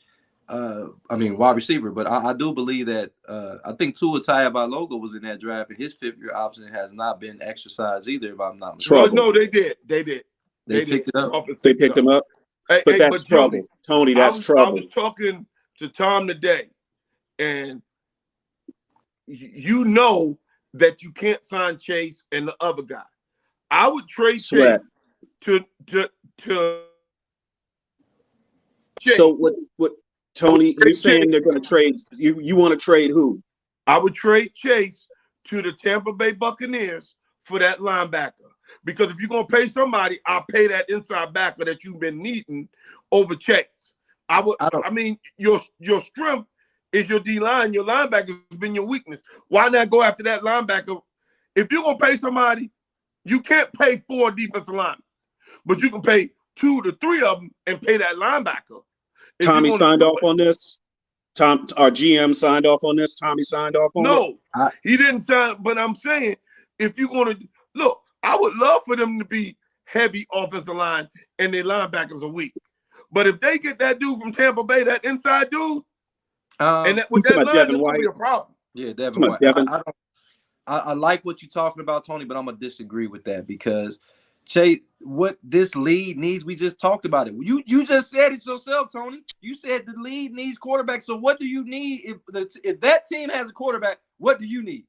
Wide receiver. But I do believe that I think Tua Tagovailoa was in that draft, and his fifth-year option has not been exercised either, if I'm not mistaken. No, they did. They picked it up. They picked him up. But that's trouble. Tony, that's trouble. I was talking to Tom today, and you know that you can't sign Chase and the other guy. I would trade Chase to Chase. So what Tony, you're saying they're going to trade you want to trade who? I would trade Chase to the Tampa Bay Buccaneers for that linebacker. Because if you're going to pay somebody, I'll pay that inside backer that you've been needing over Chase. Your strength is your D-line. Your linebacker has been your weakness. Why not go after that linebacker? If you're going to pay somebody, you can't pay 4 defensive linemen, but you can pay 2 to 3 of them and pay that linebacker. Tommy signed off on this? Our GM signed off on this? Tommy signed off on it? No, he didn't sign, but I'm saying if you're going to – look, I would love for them to be heavy offensive line and their linebackers are weak. But if they get that dude from Tampa Bay, that inside dude, and that with that line, it's going to be a problem. Yeah, Devin White. I like what you're talking about, Tony, but I'm going to disagree with that because Chase, what this league needs, we just talked about it. You just said it yourself, Tony. You said the league needs quarterbacks. So what do you need if that team has a quarterback? What do you need?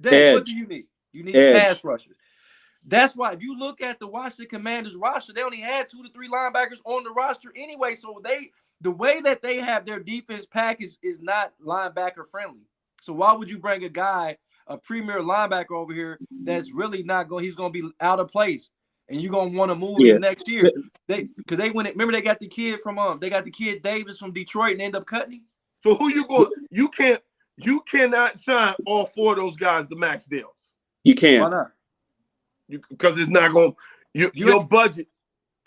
Dave, what do you need? You need pass rushers. That's why if you look at the Washington Commanders roster, they only had 2 to 3 linebackers on the roster anyway. So the way that they have their defense package is not linebacker friendly. So why would you bring a premier linebacker over here that's really not going? He's going to be out of place, and you're going to want to move him next year. Because they went. Remember, they got the kid Davis from Detroit and end up cutting him. So who you going? You cannot sign all 4 of those guys to max deals. You can't. Why not? Because it's not going. Your budget.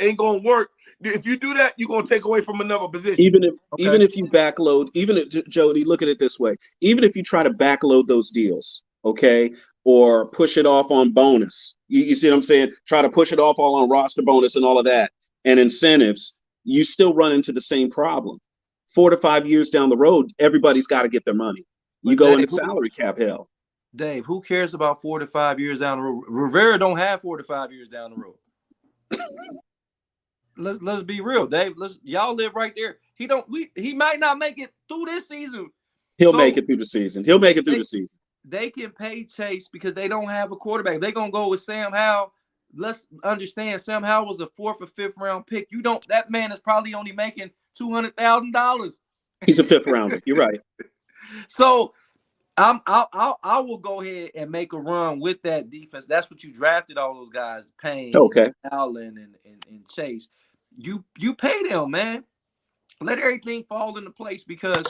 ain't gonna work. If you do that, you're gonna take away from another position. Even if you backload, Jody, look at it this way. Even if you try to backload those deals, okay, or push it off on bonus, you see what I'm saying? Try to push it off all on roster bonus and all of that and incentives, you still run into the same problem. 4 to 5 years down the road, everybody's got to get their money. You go into salary cap hell. Dave, who cares about 4 to 5 years down the road? Rivera don't have 4 to 5 years down the road. Let's be real, Dave. Y'all live right there. He might not make it through this season. He'll make it through the season. They can pay Chase because they don't have a quarterback. They're gonna go with Sam Howell. Let's understand, Sam Howell was a 4th or 5th round pick. That man is probably only making $200,000. He's a 5th rounder. You're right. So I will go ahead and make a run with that defense. That's what you drafted all those guys, Payne, Allen, and Chase. You pay them, man. Let everything fall into place, because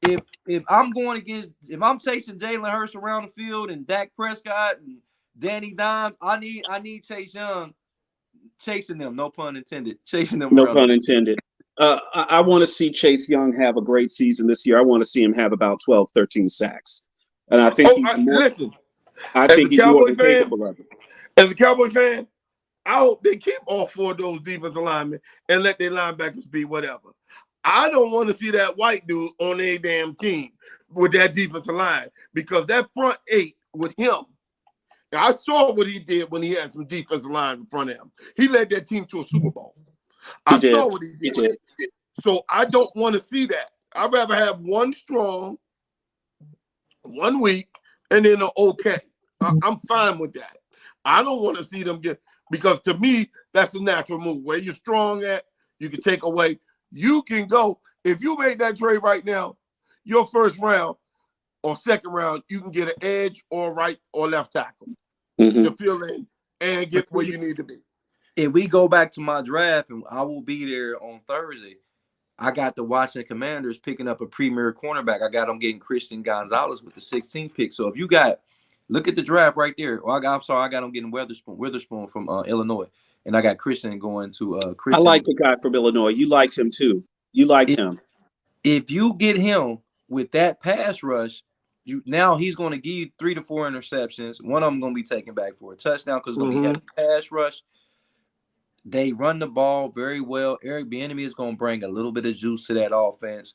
if I'm chasing Jalen Hurts around the field and Dak Prescott and Danny Dimes, I need Chase Young chasing them. No pun intended. Chasing them. No pun intended. I want to see Chase Young have a great season this year. I want to see him have about 12, 13 sacks. And I think he's more than capable of it. As a Cowboy fan, I hope they keep all 4 of those defensive linemen and let their linebackers be whatever. I don't want to see that white dude on a damn team with that defensive line, because that front 8 with him, I saw what he did when he had some defensive line in front of him. He led that team to a Super Bowl. I saw what he did. So I don't want to see that. I'd rather have one strong, 1 weak, and then an okay. I'm fine with that. I don't want to see them get, because to me, that's the natural move. Where you're strong at, you can take away. You can go, if you make that trade right now, your 1st round or 2nd round, you can get an edge or right or left tackle to fill in and get where you need to be. If we go back to my draft, and I will be there on Thursday, I got the Washington Commanders picking up a premier cornerback. I got them getting Christian Gonzalez with the 16th pick. So if you look at the draft right there. I got them getting Witherspoon from Illinois, and I got Christian going to Christian. I like the guy from Illinois. You liked him too. You liked him. If you get him with that pass rush, now he's going to give you 3 to 4 interceptions. One of them going to be taken back for a touchdown, because it's going to be a pass rush. They run the ball very well. Eric Bieniemy is going to bring a little bit of juice to that offense.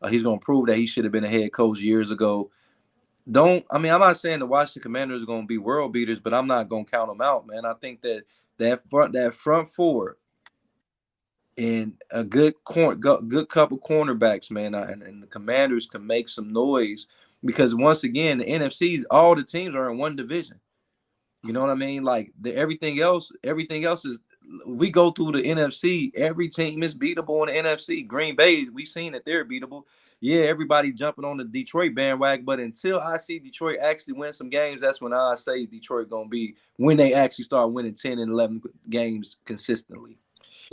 He's going to prove that he should have been a head coach years ago. I'm not saying the Washington Commanders are going to be world beaters, but I'm not going to count them out, man. I think that front 4 and a good couple cornerbacks, man, and the Commanders can make some noise, because once again, the NFC, all the teams are in one division. You know what I mean? Like everything else is. We go through the NFC, every team is beatable in the NFC. Green Bay, we've seen that they're beatable. Yeah, everybody jumping on the Detroit bandwagon, but until I see Detroit actually win some games, that's when I say Detroit going to be, when they actually start winning 10 and 11 games consistently.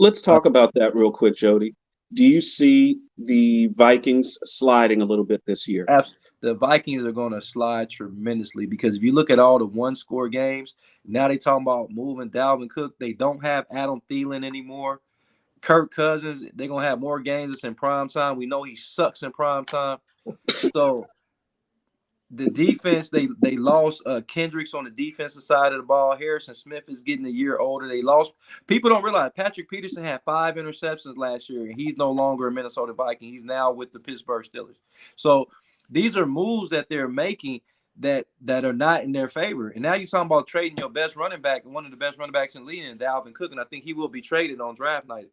Let's talk about that real quick, Jody. Do you see the Vikings sliding a little bit this year? Absolutely. The Vikings are going to slide tremendously, because if you look at all the 1-score games, now they talking about moving Dalvin Cook. They don't have Adam Thielen anymore. Kirk Cousins, they're going to have more games that's in prime time. We know he sucks in prime time. So the defense, they lost Kendricks on the defensive side of the ball. Harrison Smith is getting a year older. They lost. People don't realize Patrick Peterson had 5 interceptions last year, and he's no longer a Minnesota Viking. He's now with the Pittsburgh Steelers. So these are moves that they're making that are not in their favor. And now you're talking about trading your best running back and one of the best running backs in the league, in Dalvin Cook, and I think he will be traded on draft night.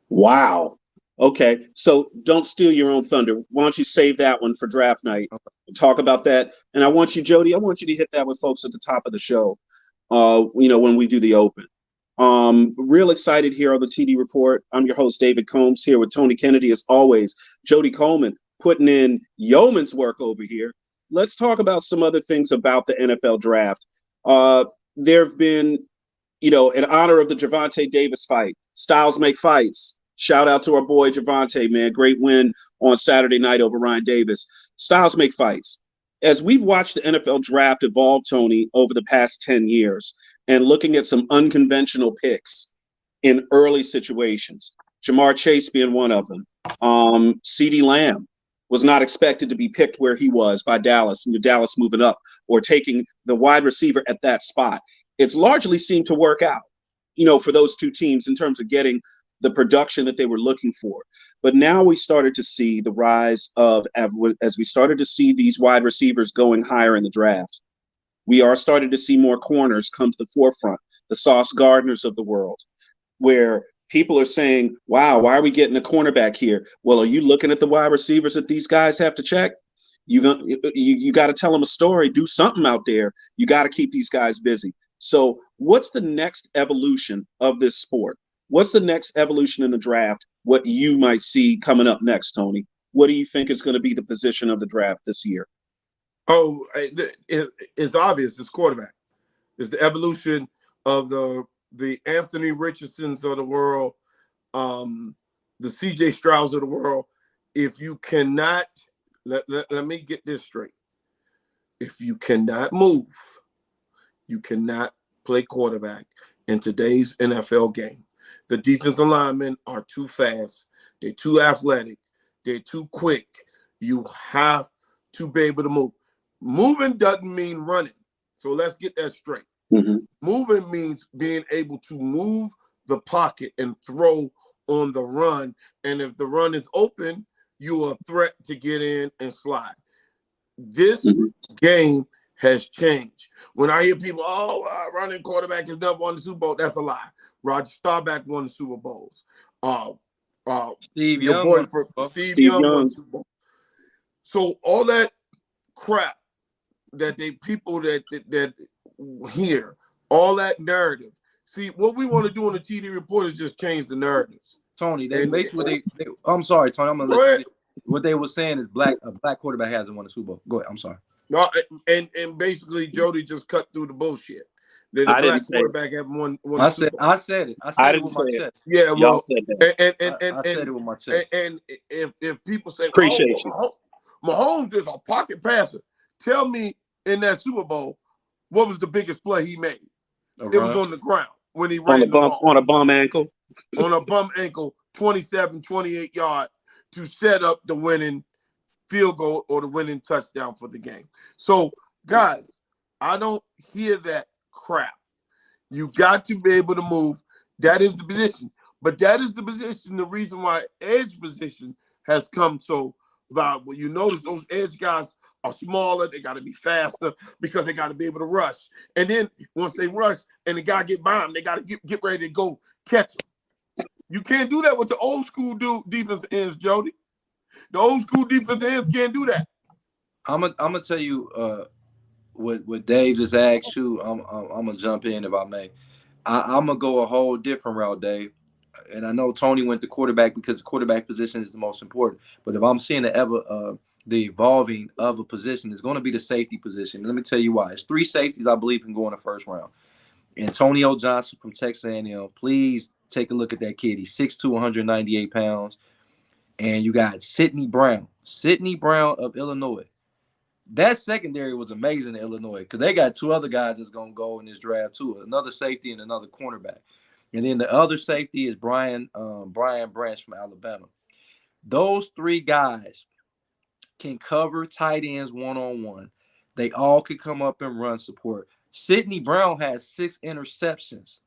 Wow. Okay, so don't steal your own thunder. Why don't you save that one for draft night? Okay. Talk about that. And I want you, Jody, to hit that with folks at the top of the show, when we do the open. Real excited here on the TD Report. I'm your host, David Combs, here with Tony Kennedy, as always. Jody Coleman putting in yeoman's work over here. Let's talk about some other things about the NFL draft. There have been, in honor of the Gervonta Davis fight, styles make fights. Shout out to our boy Gervonta, man. Great win on Saturday night over Ryan Davis. Styles make fights. As we've watched the NFL draft evolve, Tony, over the past 10 years, and looking at some unconventional picks, in early situations. Jamar Chase being one of them. CeeDee Lamb was not expected to be picked where he was by Dallas, and Dallas moving up or taking the wide receiver at that spot. It's largely seemed to work out, for those two teams in terms of getting the production that they were looking for. But now we started to see the rise of, as we started to see these wide receivers going higher in the draft, we are starting to see more corners come to the forefront, the Sauce Gardners of the world, where people are saying, wow, why are we getting a cornerback here? Well, are you looking at the wide receivers that these guys have to check? You got to tell them a story, do something out there. You got to keep these guys busy. So what's the next evolution of this sport? What's the next evolution in the draft? What you might see coming up next, Tony? What do you think is going to be the position of the draft this year? Oh, it's obvious. It's quarterback. It's the evolution of the Anthony Richardsons of the world, the CJ Strouds of the world. If you cannot, let me get this straight. If you cannot move, you cannot play quarterback in today's NFL game. The defensive linemen are too fast. They're too athletic. They're too quick. You have to be able to move. Moving doesn't mean running. So let's get that straight. Mm-hmm. Moving means being able to move the pocket and throw on the run. And if the run is open, you are a threat to get in and slide. This game has changed. When I hear people, running quarterback has never won the Super Bowl, that's a lie. Roger Staubach won the Super Bowls. Steve your Young boy won Steve Young won the Super Bowl. So all that crap that people that hear, all that narrative. See, what we want to do on the TD Report is just change the narratives. Tony, they basically I'm sorry, Tony. I'm gonna let you. What they were saying is a black quarterback hasn't won a Super Bowl. Go ahead. I'm sorry. No, and basically Jody just cut through the bullshit. The black quarterback haven't won I said it. I said it with my chest. Yeah, well, I said it with my chest. And if people say, appreciate you, Mahomes is a pocket passer, tell me in that Super Bowl, what was the biggest play he made? It was on the ground when he ran the ball. On a bum ankle. On a bum ankle, 27, 28 yard to set up the winning field goal or the winning touchdown for the game. So, guys, I don't hear that crap. You got to be able to move. That is the position. But that is the position, the reason why edge position has come so valuable. You notice those edge guys are smaller. They got to be faster because they got to be able to rush. And then once they rush and the guy get by them, they got to get ready to go catch them. You can't do that with the old school defensive ends, Jody. The old school defensive ends can't do that. I'm gonna tell you what Dave just asked you. I'm gonna jump in if I may. I'm gonna go a whole different route, Dave. And I know Tony went to quarterback because the quarterback position is the most important. But if I'm seeing the evolving of a position, it's going to be the safety position. Let me tell you why. It's 3 safeties I believe can go in the first round. Antonio Johnson from Texas A&M. Please take a look at that kid. He's 6'2", 198 pounds. And you got Sidney Brown of Illinois. That secondary was amazing in Illinois because they got 2 other guys that's going to go in this draft too, another safety and another cornerback. And then the other safety is Brian Branch from Alabama. Those 3 guys can cover tight ends one-on-one. They all can come up and run support. Sidney Brown has 6 interceptions.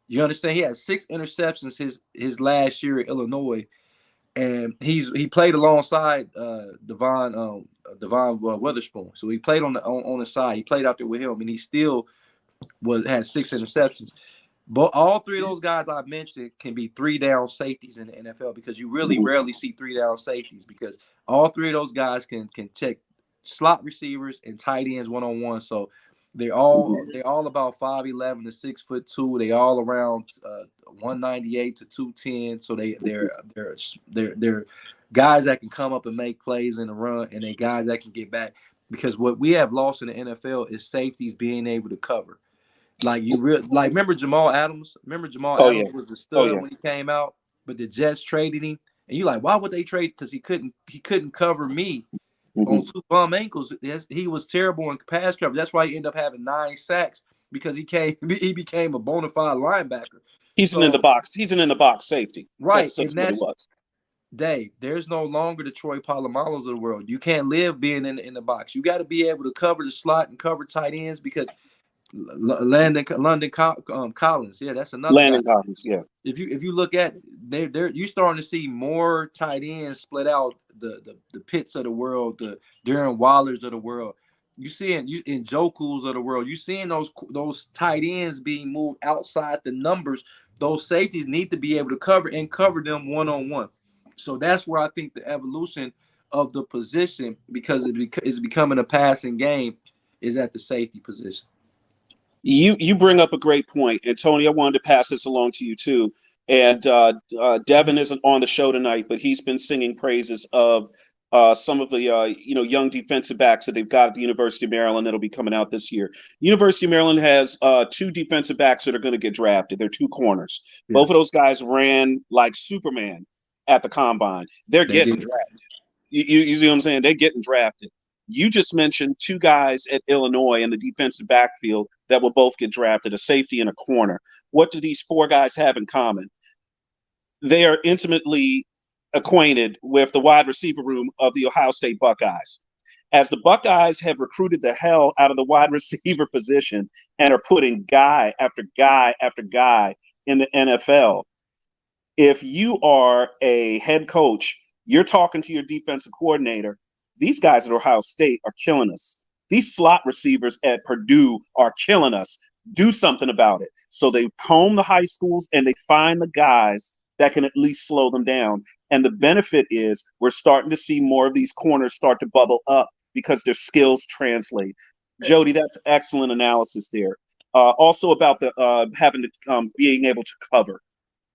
You understand? He had 6 interceptions his last year at Illinois. And he played alongside Devon Witherspoon. So he played on the side. He played out there with him, and he still had 6 interceptions. But all 3 of those guys I mentioned can be 3-down safeties in the NFL because you really rarely see 3-down safeties because all 3 of those guys can check slot receivers and tight ends one-on-one. So they're all about 5'11" to 6'2". They all around 198 to 210. So they're guys that can come up and make plays in the run, and they guys that can get back. Because what we have lost in the NFL is safeties being able to cover. Remember Jamal Adams? Remember Jamal Adams was the stud when he came out, but the Jets traded him, and you like, why would they trade? Because he couldn't cover me on 2 bum ankles. He was terrible in pass coverage. That's why he ended up having 9 sacks because he became a bona fide linebacker. He's an in the box. He's an in the box safety. Right. That's what he was. Dave, there's no longer the Troy Polamalos of the world. You can't live being in the box. You got to be able to cover the slot and cover tight ends because London Collins, yeah, that's another Landon guy. Collins, yeah. If you look at you starting to see more tight ends split out, the Pitts of the world, the Darren Wallers of the world. You in Joku's of the world. You seeing those tight ends being moved outside the numbers. Those safeties need to be able to cover them one-on-one. So that's where I think the evolution of the position, because it's becoming a passing game, is at the safety position. You bring up a great point, and Tony, I wanted to pass this along to you too. And Devin isn't on the show tonight, but he's been singing praises of some of the young defensive backs that they've got at the University of Maryland that'll be coming out this year. University of Maryland has 2 defensive backs that are going to get drafted. They're 2 corners. Yeah. Both of those guys ran like Superman at the combine. They're getting drafted. You see what I'm saying? They're getting drafted. You just mentioned 2 guys at Illinois in the defensive backfield that will both get drafted, a safety and a corner. What do these 4 guys have in common? They are intimately acquainted with the wide receiver room of the Ohio State Buckeyes. As the Buckeyes have recruited the hell out of the wide receiver position and are putting guy after guy after guy in the NFL, if you are a head coach, you're talking to your defensive coordinator, these guys at Ohio State are killing us. These slot receivers at Purdue are killing us. Do something about it. So they comb the high schools and they find the guys that can at least slow them down. And the benefit is we're starting to see more of these corners start to bubble up because their skills translate. Jody, that's excellent analysis there. Also about the having to being able to cover.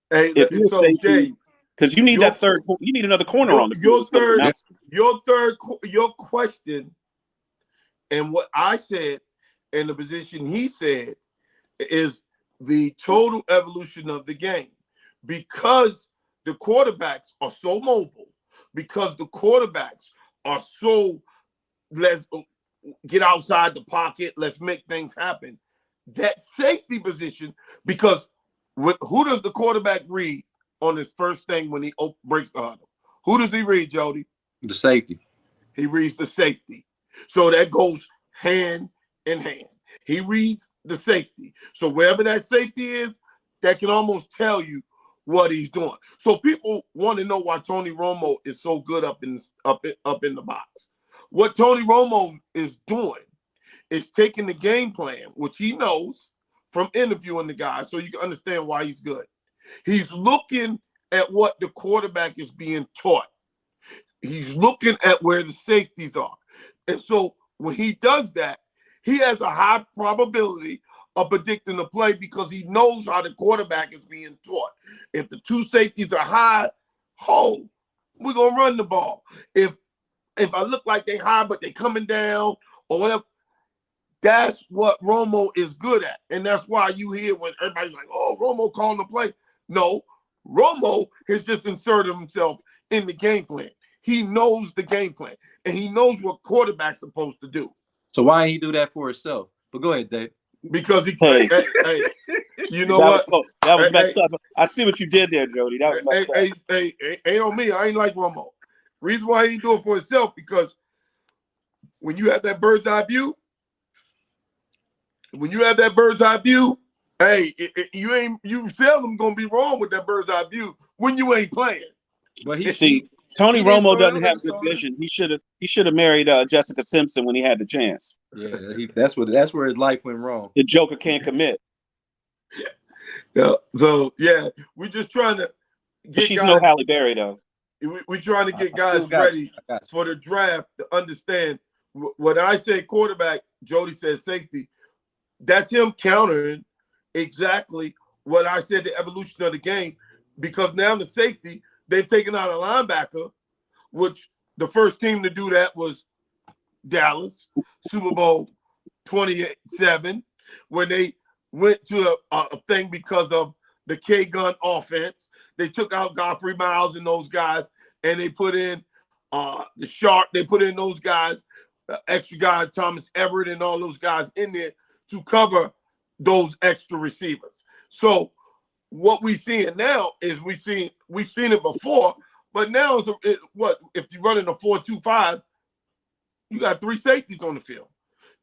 Hey, if you're safety, because you need that third, you need another corner on the field. Your question, and what I said, and the position he said, is the total evolution of the game. Because the quarterbacks are so mobile, because the quarterbacks are so, let's get outside the pocket, let's make things happen. That safety position, because who does the quarterback read on his first thing when he breaks the huddle? Who does he read, Jody? The safety. He reads the safety. So that goes hand in hand. He reads the safety. So wherever that safety is, that can almost tell you what he's doing. So people want to know why Tony Romo is so good up in the box. What Tony Romo is doing is taking the game plan, which he knows from interviewing the guy, so you can understand why he's good. He's looking at what the quarterback is being taught. He's looking at where the safeties are. And so when he does that, he has a high probability of predicting the play because he knows how the quarterback is being taught. If the 2 safeties are high, we're going to run the ball. If I look like they high, but they coming down or whatever, that's what Romo is good at. And that's why you hear when everybody's like, oh, Romo calling the play. No, Romo has just inserted himself in the game plan. He knows the game plan, and he knows what quarterback's supposed to do. So why ain't he do that for himself? But go ahead, Dave. Because he, hey, you know what? That was messed up. I see what you did there, Jody. That was messed up. Ain't on me. I ain't like Romo. Reason why he do it for himself, because when you have that bird's eye view, hey, you seldom gonna be wrong with that bird's eye view when you ain't playing. But Tony Romo doesn't have good vision. He should have married Jessica Simpson when he had the chance. Yeah, that's where his life went wrong. The Joker can't commit. Yeah. So yeah, we're just trying to get. She's no Halle Berry though. We're trying to get guys ready for the draft to understand when I say quarterback, Jody says safety. That's him countering exactly what I said, the evolution of the game, because now the safety, they've taken out a linebacker, which the first team to do that was Dallas, Super Bowl 27, when they went to a thing because of the K-gun offense. They took out Godfrey Miles and those guys, and they put in the Sharp. They put in those guys, extra guy, Thomas Everett and all those guys in there to cover those extra receivers. So what we seeing now is we've seen it before, but now what if you're running a 4-2-5, you got 3 safeties on the field,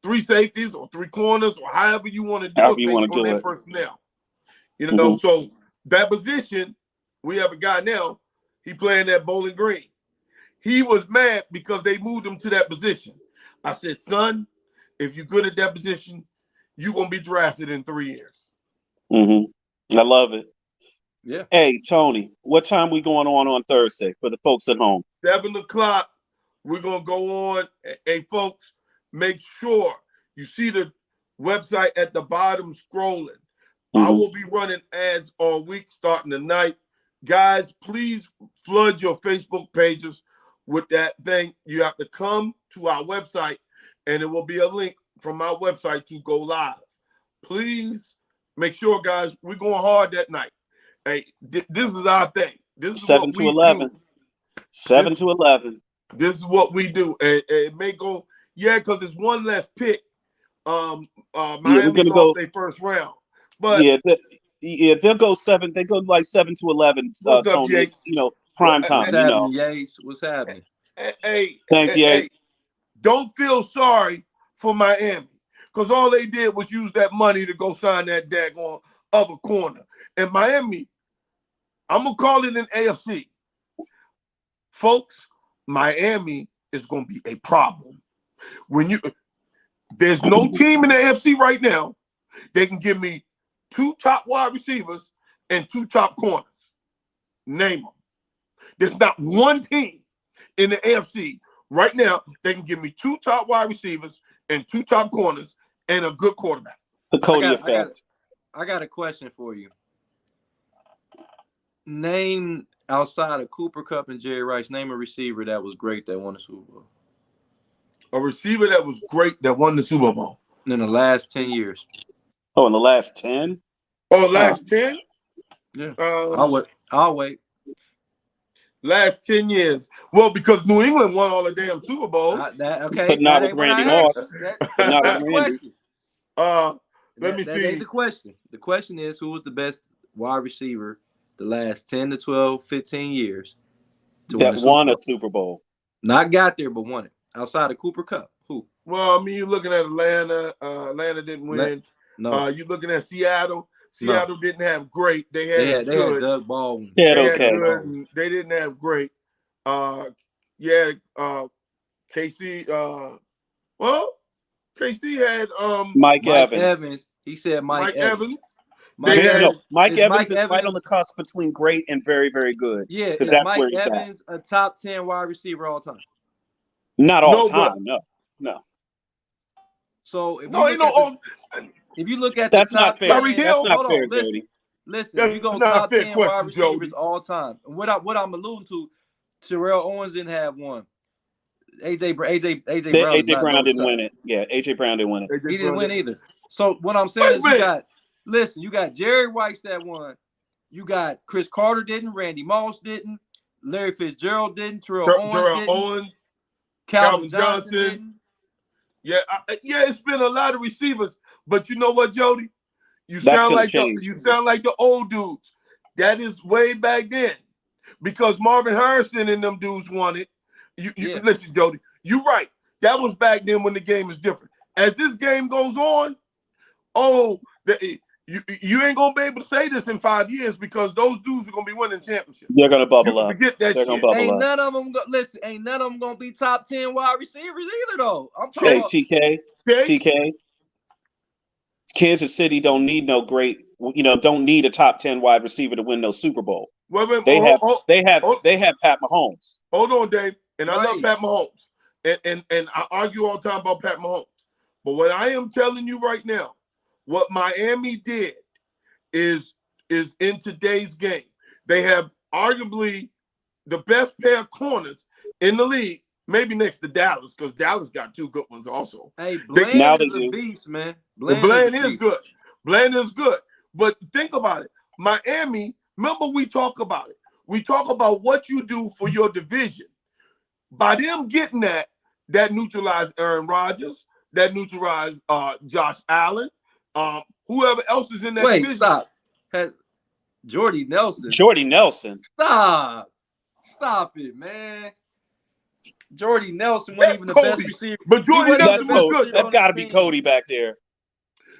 3 safeties or 3 corners or however you want to do it based on their personnel. You know, so that position, we have a guy now. He playing at Bowling Green. He was mad because they moved him to that position. I said, son, if you're good at that position, you're gonna be drafted in 3 years. I love it. Yeah. Hey, Tony, what time we going on Thursday for the folks at home? 7 o'clock. We're gonna go on. Hey, folks, make sure you see the website at the bottom scrolling. I will be running ads all week starting tonight. Guys, please flood your Facebook pages with that thing. You have to come to our website, and it will be a link from our website to go live. Please make sure, guys, we're going hard that night. Hey, this is our thing. This is 7 what to we 11. do. 7 to 11. This is what we do. It may go, because it's one less pick. Miami lost their first round. But they'll go 7. They go like 7 to 11. What's up, Tony? Yates? Prime time. What's happening, Yates? What's happening? Thanks, Yates. Don't feel sorry for Miami, because all they did was use that money to go sign that daggone other corner. And Miami, I'm gonna call it an AFC. Folks, Miami is gonna be a problem. There's no team in the AFC right now. They can give me 2 top wide receivers and 2 top corners. Name them. There's not one team in the AFC right now that can give me 2 top wide receivers and 2 top corners and a good quarterback. The Cody effect. I got a question for you. Name, outside of Cooper Kupp and Jerry Rice, name a receiver that was great that won the Super Bowl. A receiver that was great that won the Super Bowl. In the last 10 years. Oh, in the last 10? Oh, last 10? Yeah. I'll wait. Last 10 years. Well, because New England won all the damn Super Bowls. Okay. But not with Randy Moss. Not the question. Let me see. That ain't the question. The question is, who was the best wide receiver the last 10 to 12, 15 years that won a Super Bowl? Not got there, but won it. Outside of Cooper Kupp, who? Well, I mean, you're looking at Atlanta. Atlanta didn't win. No. You're looking at Seattle. Seattle didn't have great. They had Doug Baldwin. They had okay. They didn't have great. KC. KC had Mike Evans. He said Mike Evans. Mike Evans is right on the cusp between great and very, very good. Yeah, because that's Mike where he's Evans a top 10 wide receiver all time? Not all time, no. So if you look at that's the top not fair. 10, That's not fair, listen. If you go top 10 wide receivers all time, and what I'm alluding to, Terrell Owens didn't have one. AJ Brown didn't win it. Yeah, AJ Brown didn't win it. He didn't win either. So what I'm saying is you got Jerry Rice that won. You got Chris Carter didn't, Randy Moss didn't, Larry Fitzgerald didn't, Terrell Owens, Calvin Johnson didn't. Yeah, it's been a lot of receivers, but you know what, Jody? You sound like the old dudes. That is way back then, because Marvin Harrison and them dudes won it. Listen, Jody, you're right. That was back then when the game is different. As this game goes on, you ain't gonna be able to say this in 5 years, because those dudes are gonna be winning championships. They're gonna bubble up. Forget that shit. Ain't none of them gonna be top 10 wide receivers either, though. I'm talking about TK. Kansas City don't need no great, don't need a top 10 wide receiver to win no Super Bowl. They have Pat Mahomes. Hold on, Dave. And I love Pat Mahomes. And I argue all the time about Pat Mahomes. But what I am telling you right now, what Miami did is in today's game. They have arguably the best pair of corners in the league, maybe next to Dallas, because Dallas got 2 good ones also. Hey, Bland is a beast, man. Bland is good. Bland is good. But think about it. Miami, remember we talk about it. We talk about what you do for your division. By them getting that neutralized Aaron Rodgers, that neutralized Josh Allen, whoever else is in that division. Stop. Jordy Nelson. Jordy Nelson. Stop it, man. Jordy Nelson wasn't even the best receiver. But Jordy Nelson was good. That's got to be Cody back there.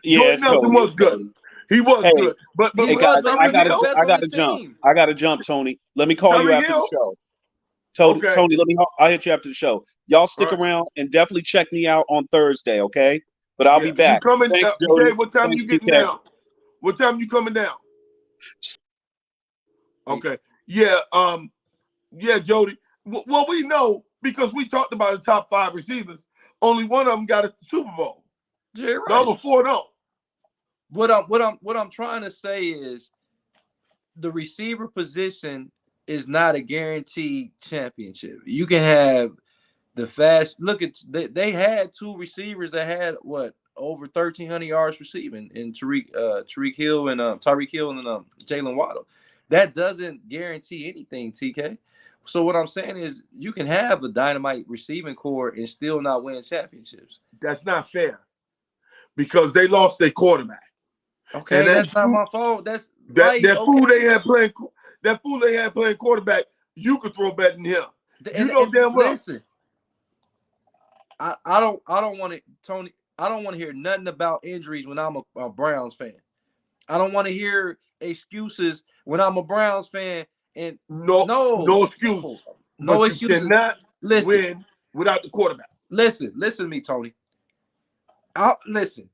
Yeah, Jordy Nelson was good. He was good. But hey guys, I gotta jump. I gotta jump, Tony. Let me call you after the show. Tony, I'll hit you after the show. Y'all stick around and definitely check me out on Thursday, okay? But I'll be back. You coming? Thanks, okay, what time you getting down? What time you coming down? Okay. Yeah. Yeah, Jody. Well, we know because we talked about the top 5 receivers. Only one of them got a Super Bowl. Jerry Rice. The other 4 don't. What I'm trying to say is the receiver position is not a guaranteed championship. You can have the fast they had 2 receivers that had over 1,300 yards receiving in Tyreek Hill and Jalen Waddle. That doesn't guarantee anything, TK. So what I'm saying is you can have a dynamite receiving core and still not win championships. That's not fair because they lost their quarterback. Okay, and that's not my fault. That fool they had playing quarterback. You could throw better than him. Damn well. Listen, I don't want to, Tony. I don't want to hear nothing about injuries when I'm a Browns fan. I don't want to hear excuses when I'm a Browns fan. And no excuses. No excuses. You cannot win without the quarterback. Listen to me, Tony. Listen.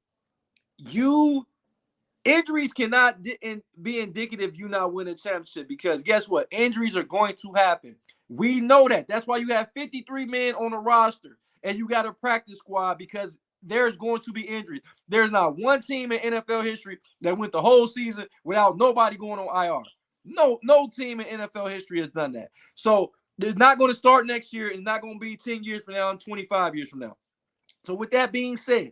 Injuries cannot be indicative you not win a championship because guess what? Injuries are going to happen. We know that. That's why you have 53 men on the roster and you got a practice squad because there's going to be injuries. There's not one team in NFL history that went the whole season without nobody going on IR. No team in NFL history has done that. So it's not going to start next year. It's not going to be 10 years from now and 25 years from now. So with that being said,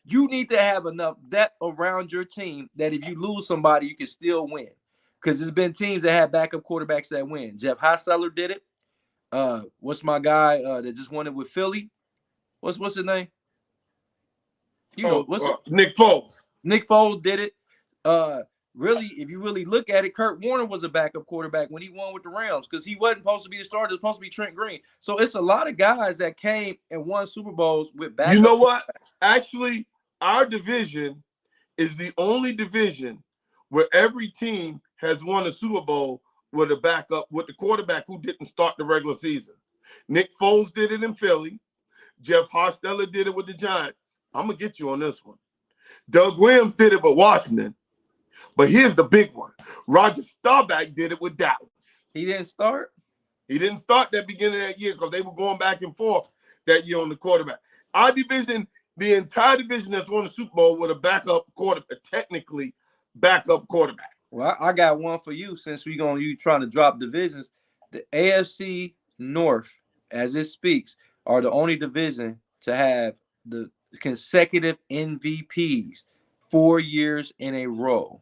you need to have enough depth around your team that if you lose somebody, you can still win. Because there's been teams that have backup quarterbacks that win. Jeff Hostetler did it. What's my guy that just won it with Philly? What's his name? Nick Foles. Nick Foles did it. Really, if you really look at it, Kurt Warner was a backup quarterback when he won with the Rams because he wasn't supposed to be the starter. It was supposed to be Trent Green. So it's a lot of guys that came and won Super Bowls with backup. You know what? Actually, our division is the only division where every team has won a Super Bowl with the quarterback who didn't start the regular season. Nick Foles did it in Philly. Jeff Hostetler did it with the Giants. I'm going to get you on this one. Doug Williams did it with Washington. But here's the big one. Roger Staubach did it with Dallas. He didn't start? He didn't start that beginning of that year because they were going back and forth that year on the quarterback. Our division, the entire division that's won the Super Bowl with a backup quarterback, technically backup quarterback. Well, I got one for you since you trying to drop divisions. The AFC North, as it speaks, are the only division to have the consecutive MVPs 4 years in a row.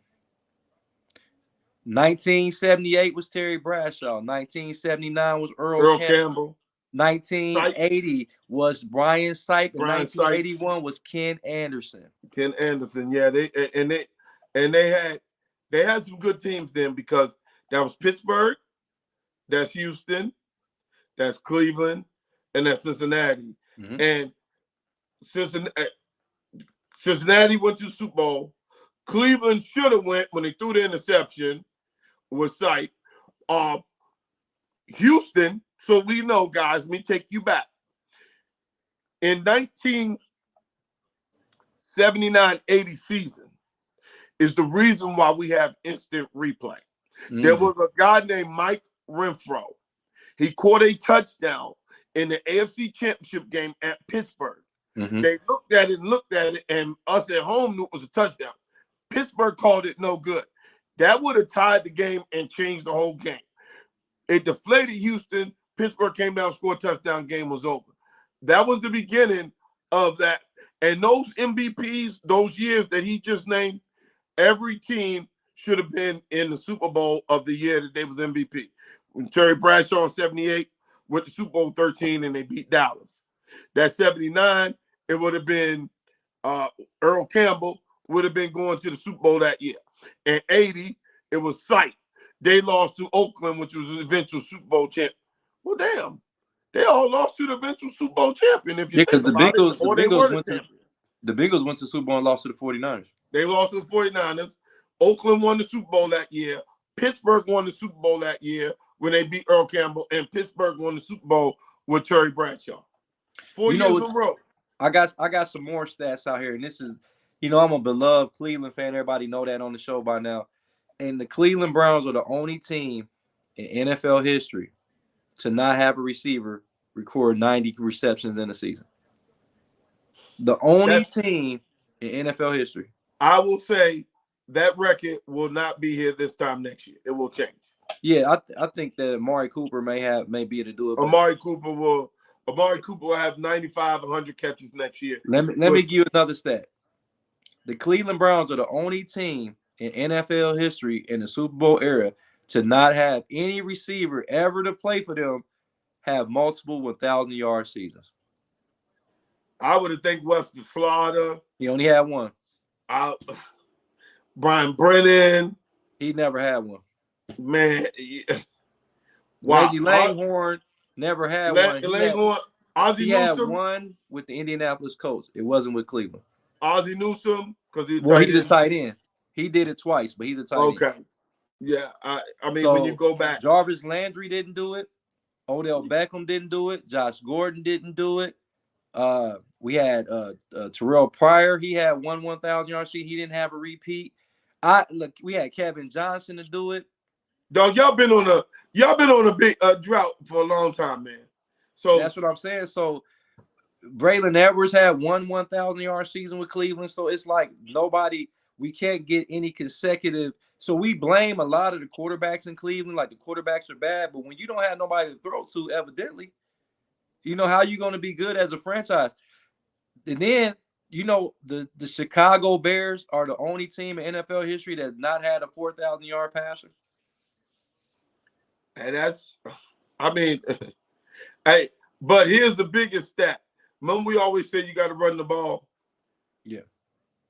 1978 was Terry Bradshaw. 1979 was Earl Campbell. 1980 was Brian Sipe. And 1981 was Ken Anderson. Ken Anderson, yeah. They had some good teams then because that was Pittsburgh, that's Houston, that's Cleveland, and that's Cincinnati. Mm-hmm. And Cincinnati went to the Super Bowl. Cleveland should have went when they threw the interception with Sipe. Houston, so we know, guys, let me take you back. In 1979-80 season is the reason why we have instant replay. Mm-hmm. There was a guy named Mike Renfro. He caught a touchdown in the AFC Championship game at Pittsburgh. Mm-hmm. They looked at it, and us at home knew it was a touchdown. Pittsburgh called it no good. That would have tied the game and changed the whole game. It deflated Houston. Pittsburgh came down, scored a touchdown, game was over. That was the beginning of that. And those MVPs, those years that he just named, every team should have been in the Super Bowl of the year that they was MVP. When Terry Bradshaw in 78 went to Super Bowl 13 and they beat Dallas. That 79, it would have been Earl Campbell would have been going to the Super Bowl that year. And 80, It was sight. They lost to Oakland, which was the eventual Super Bowl champ. Well, damn. They all lost to the eventual Super Bowl champion, if you think about it. Or they were the champion. The Bengals went to Super Bowl and lost to the 49ers. They lost to the 49ers. Oakland won the Super Bowl that year. Pittsburgh won the Super Bowl that year when they beat Earl Campbell, and Pittsburgh won the Super Bowl with Terry Bradshaw. 4 years in a row. I got some more stats out here, and this is, I'm a beloved Cleveland fan. Everybody know that on the show by now. And the Cleveland Browns are the only team in NFL history to not have a receiver record 90 receptions in a season. The only team in NFL history. I will say that record will not be here this time next year. It will change. Yeah, I think that Amari Cooper may be able to do it. Amari Cooper will have 95, 100 catches next year. Let me give you another stat. The Cleveland Browns are the only team in NFL history in the Super Bowl era to not have any receiver ever to play for them have multiple 1,000-yard seasons. I would have think Western Florida. He only had one. Brian Brennan. He never had one. Man. Wow. Reggie Langhorne never had one. Langhorne. He had one with the Indianapolis Colts. It wasn't with Cleveland. Ozzie Newsome, because he's a tight end. He did it twice, but he's a tight end. Okay. Yeah. I mean, when you go back. Jarvis Landry didn't do it. Odell Beckham didn't do it. Josh Gordon didn't do it. We had Terrell Pryor. He had 1,000-yard season. He didn't have a repeat. We had Kevin Johnson to do it. Dog, y'all been on a big drought for a long time, man. So that's what I'm saying. So Braylon Edwards had 1,000-yard season with Cleveland. So it's like we can't get any consecutive. So we blame a lot of the quarterbacks in Cleveland, like the quarterbacks are bad. But when you don't have nobody to throw to, evidently, how you going to be good as a franchise? And then, the Chicago Bears are the only team in NFL history that's not had a 4,000-yard passer. And hey, but here's the biggest stat. Remember, we always say you got to run the ball. Yeah.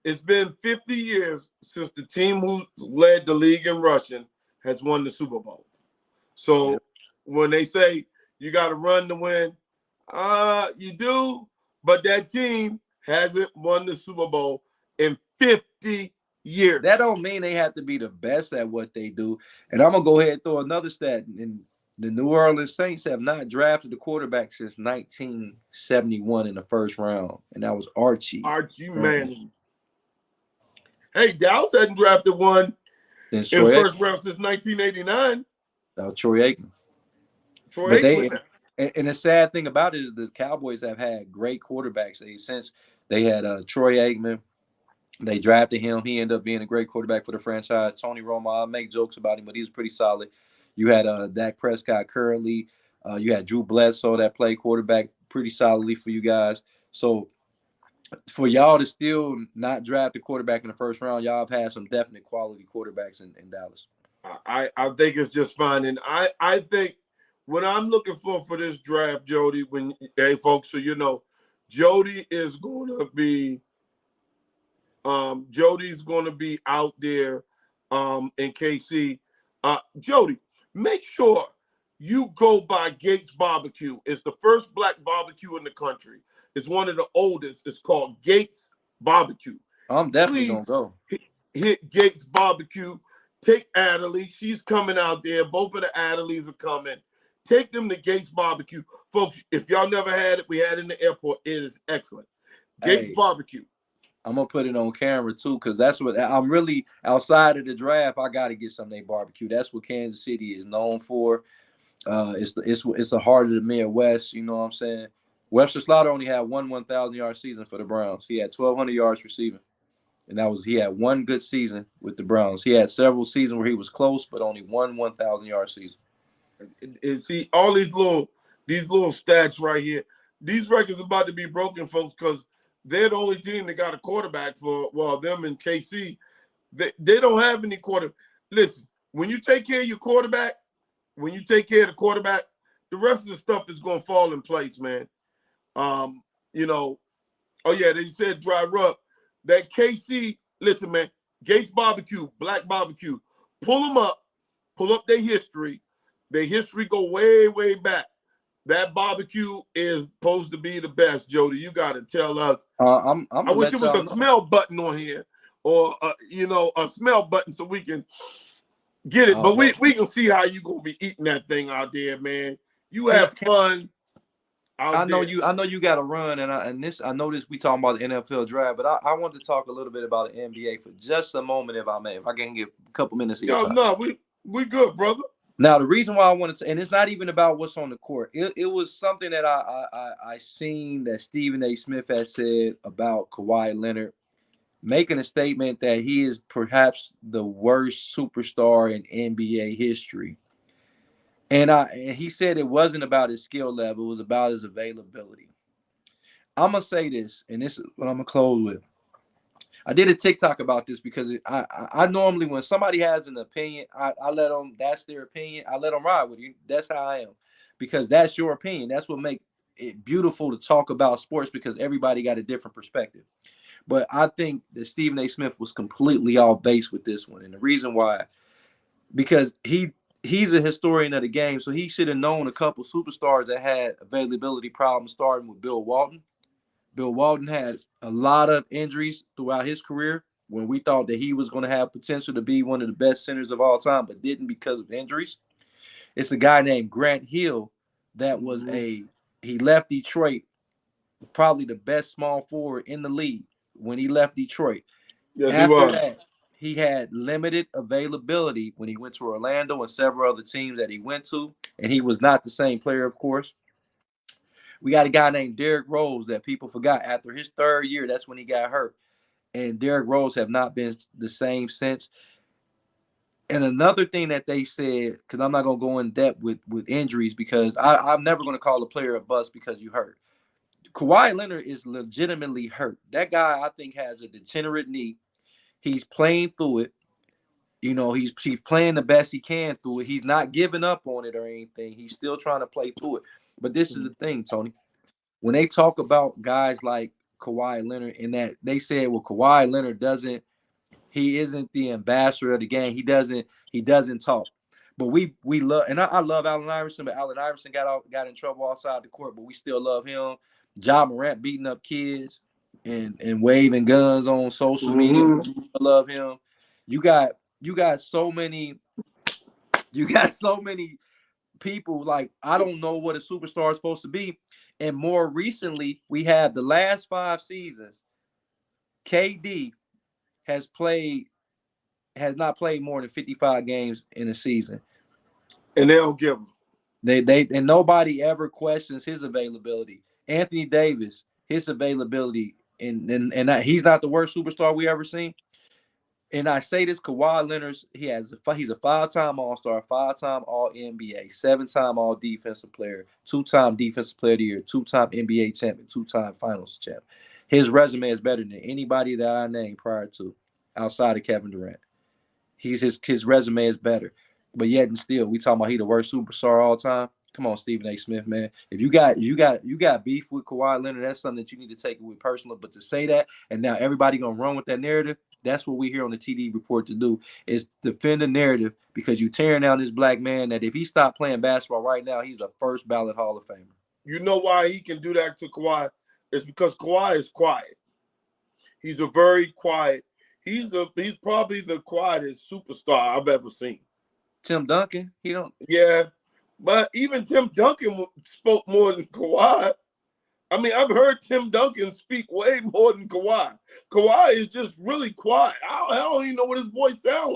It's been 50 years since the team who led the league in rushing has won the Super Bowl. So when they say you got to run to win, you do, but that team hasn't won the Super Bowl in 50 years. That don't mean they have to be the best at what they do. And I'm going to go ahead and throw another stat. And the New Orleans Saints have not drafted a quarterback since 1971 in the first round. And that was Archie Manning. Hey, Dallas hadn't drafted one in the first round since 1989. That was Troy Aikman. And the sad thing about it is the Cowboys have had great quarterbacks since they had Troy Aikman. They drafted him. He ended up being a great quarterback for the franchise. Tony Romo, I make jokes about him, but he's pretty solid. You had Dak Prescott currently. You had Drew Bledsoe that played quarterback pretty solidly for you guys. So for y'all to still not draft a quarterback in the first round, y'all have had some definite quality quarterbacks in Dallas. I think it's just fine. And I think what I'm looking for this draft, Jody, folks, so Jody is going to be Jody's going to be out there in KC. Jody, make sure you go by Gates Barbecue. It's the first black barbecue in the country. It's one of the oldest. It's called Gates Barbecue. I'm definitely going to go. Hit Gates Barbecue. Take Adderley. She's coming out there. Both of the Adderleys are coming. Take them to Gates Barbecue. Folks, if y'all never had it, we had it in the airport. It is excellent. Gates Barbecue. I'm going to put it on camera, too, because that's what I'm really outside of the draft. I got to get some of their barbecue. That's what Kansas City is known for. It's the heart of the Midwest. You know what I'm saying? Webster Slaughter only had one 1,000-yard season for the Browns. He had 1,200 yards receiving. And he had one good season with the Browns. He had several seasons where he was close, but only one 1,000-yard season. And see, all these little stats right here, these records are about to be broken, folks, because they're the only team that got a quarterback for, them in KC. They don't have any quarterback. Listen, when you take care of your quarterback, the rest of the stuff is going to fall in place, man. They said dry rub. That KC, listen, man, Gates Barbecue, black barbecue. pull them up, pull up their history. Their history go way, way back. That barbecue is supposed to be the best, Jody. You got to tell us. I wish there was a smell button on here, or a smell button so we can get it. But we can see how you gonna be eating that thing out there, man. You have fun. I know you got to run, and I know this. We talking about the NFL draft, but I want to talk a little bit about the NBA for just a moment, if I may. If I can get a couple minutes of your time. No, we good, brother. Now, the reason why I wanted to, and it's not even about what's on the court. It was something that I seen that Stephen A. Smith has said about Kawhi Leonard, making a statement that he is perhaps the worst superstar in NBA history. And he said it wasn't about his skill level, it was about his availability. I'm gonna say this, and this is what I'm gonna close with. I did a TikTok about this because I normally, when somebody has an opinion, I let them, that's their opinion. I let them ride with you. That's how I am, because that's your opinion. That's what makes it beautiful to talk about sports, because everybody got a different perspective. But I think that Stephen A. Smith was completely off base with this one. And the reason why, because he's a historian of the game, so he should have known a couple superstars that had availability problems, starting with Bill Walton. Bill Walton had a lot of injuries throughout his career when we thought that he was going to have potential to be one of the best centers of all time, but didn't because of injuries. It's a guy named Grant Hill that was he left Detroit, probably the best small forward in the league when he left Detroit. Yes, After that, he had limited availability when he went to Orlando and several other teams that he went to, and he was not the same player, of course. We got a guy named Derrick Rose that people forgot. After his third year, that's when he got hurt. And Derrick Rose have not been the same since. And another thing that they said, because I'm not going to go in depth with injuries, because I'm never going to call a player a bust because you hurt. Kawhi Leonard is legitimately hurt. That guy, I think, has a degenerate knee. He's playing through it. He's playing the best he can through it. He's not giving up on it or anything. He's still trying to play through it. But this is the thing, Tony. When they talk about guys like Kawhi Leonard, and that they said, well, Kawhi Leonard he isn't the ambassador of the game. He doesn't talk. But we love, and I love Allen Iverson, but Allen Iverson got in trouble outside the court, but we still love him. Ja Morant beating up kids and waving guns on social media. I love him. You got so many people, like, I don't know what a superstar is supposed to be. And more recently, we had the last 5 seasons, KD has not played more than 55 games in a season. And they don't give him. And nobody ever questions his availability. Anthony Davis, his availability, and he's not the worst superstar we ever seen. And I say this, Kawhi Leonard, he's a 5-time All-Star, 5-time All-NBA, 7-time All-Defensive Player, 2-time Defensive Player of the Year, 2-time NBA champion, 2-time Finals champ. His resume is better than anybody that I named prior to, outside of Kevin Durant. His resume is better. But yet and still, we talking about he the worst superstar all time. Come on, Stephen A. Smith, man. If you got beef with Kawhi Leonard, that's something that you need to take with personal. But to say that, and now everybody gonna run with that narrative, that's what we here on the TD Report to do, is defend the narrative, because you tearing down this black man that if he stopped playing basketball right now, he's a first ballot Hall of Famer. You know why he can do that to Kawhi? It's because Kawhi is quiet. He's a very quiet. He's probably the quietest superstar I've ever seen. Tim Duncan, he don't. Yeah, but even Tim Duncan spoke more than Kawhi. I mean, I've heard Tim Duncan speak way more than Kawhi. Kawhi is just really quiet. I don't even know what his voice sounds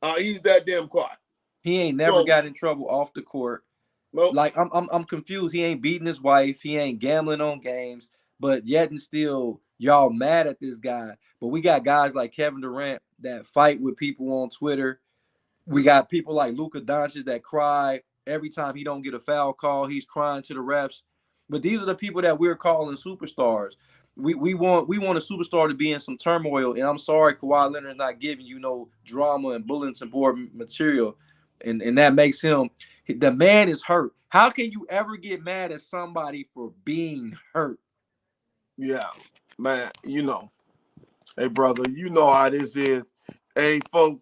like. He's that damn quiet. He ain't never got in trouble off the court. Nope. Like, I'm confused. He ain't beating his wife. He ain't gambling on games. But yet and still, y'all mad at this guy. But we got guys like Kevin Durant that fight with people on Twitter. We got people like Luka Doncic that cry every time he don't get a foul call. He's crying to the refs. But these are the people that we're calling superstars. We want a superstar to be in some turmoil. And I'm sorry, Kawhi Leonard is not giving you no drama and bulletin board material. And that makes him, the man is hurt. How can you ever get mad at somebody for being hurt? Yeah, man, Hey, brother, you know how this is. Hey, folks,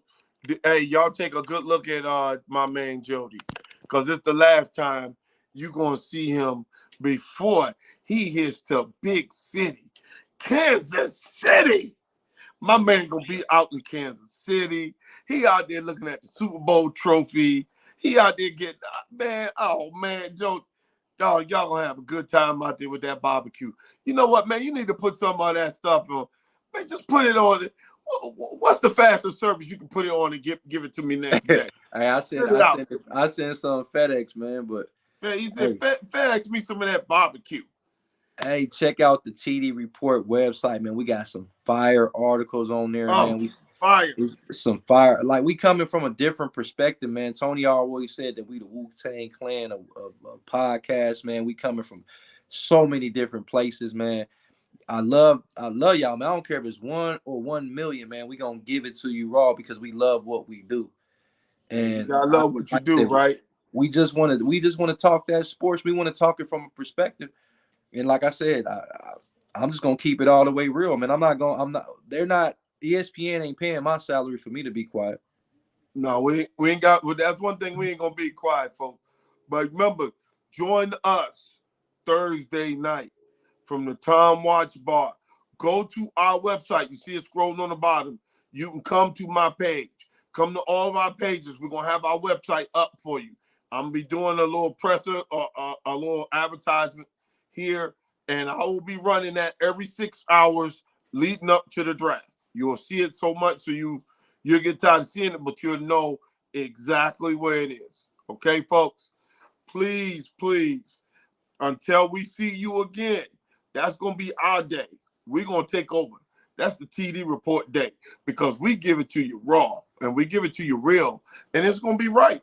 Hey, y'all take a good look at my man Jody, because it's the last time you gonna see him before he hits to big city, Kansas City. My man gonna be out in Kansas City. He out there looking at the Super Bowl trophy. He out there getting, man, oh man, Joe, dog, y'all gonna have a good time out there with that barbecue. You know what, man? You need to put some of that stuff on. Man, just put it on. What's the fastest service you can put it on and give it to me next day? Hey, I sent some FedEx, man, but man, he said, FedEx me some of that barbecue. Hey, check out the TD Report website, man. We got some fire articles on there, man. Fire. Some fire. Like, we coming from a different perspective, man. Tony always said that we the Wu-Tang Clan of podcasts, man. We coming from so many different places, man. I love y'all, man. I don't care if it's 1 or 1 million, man. We gonna give it to you raw because we love what we do. And I love what you do, right? We just want to talk that sports. We want to talk it from a perspective. And like I said, I'm just gonna keep it all the way real, man. ESPN ain't paying my salary for me to be quiet. No, we ain't got. Well, that's one thing, we ain't gonna be quiet, folks. But remember, join us Thursday night from the Tom Watch Bar. Go to our website. You see it scrolling on the bottom. You can come to my page. Come to all of our pages. We're gonna have our website up for you. I'm gonna be doing a little presser or a little advertisement here, and I will be running that every 6 hours leading up to the draft. You'll see it so much, so you'll get tired of seeing it, but you'll know exactly where it is. Okay, folks? Please, please, until we see you again, that's going to be our day. We're going to take over. That's the TD Report day, because we give it to you raw and we give it to you real, and it's going to be right.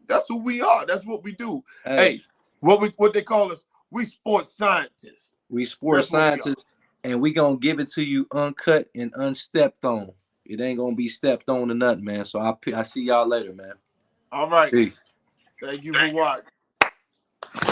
That's who we are. That's what we do. Hey, what they call us, we sports scientists. We sports scientists, and we going to give it to you uncut and unstepped on. It ain't going to be stepped on or nothing, man. So I see y'all later, man. All right. Peace. Thank you for watching.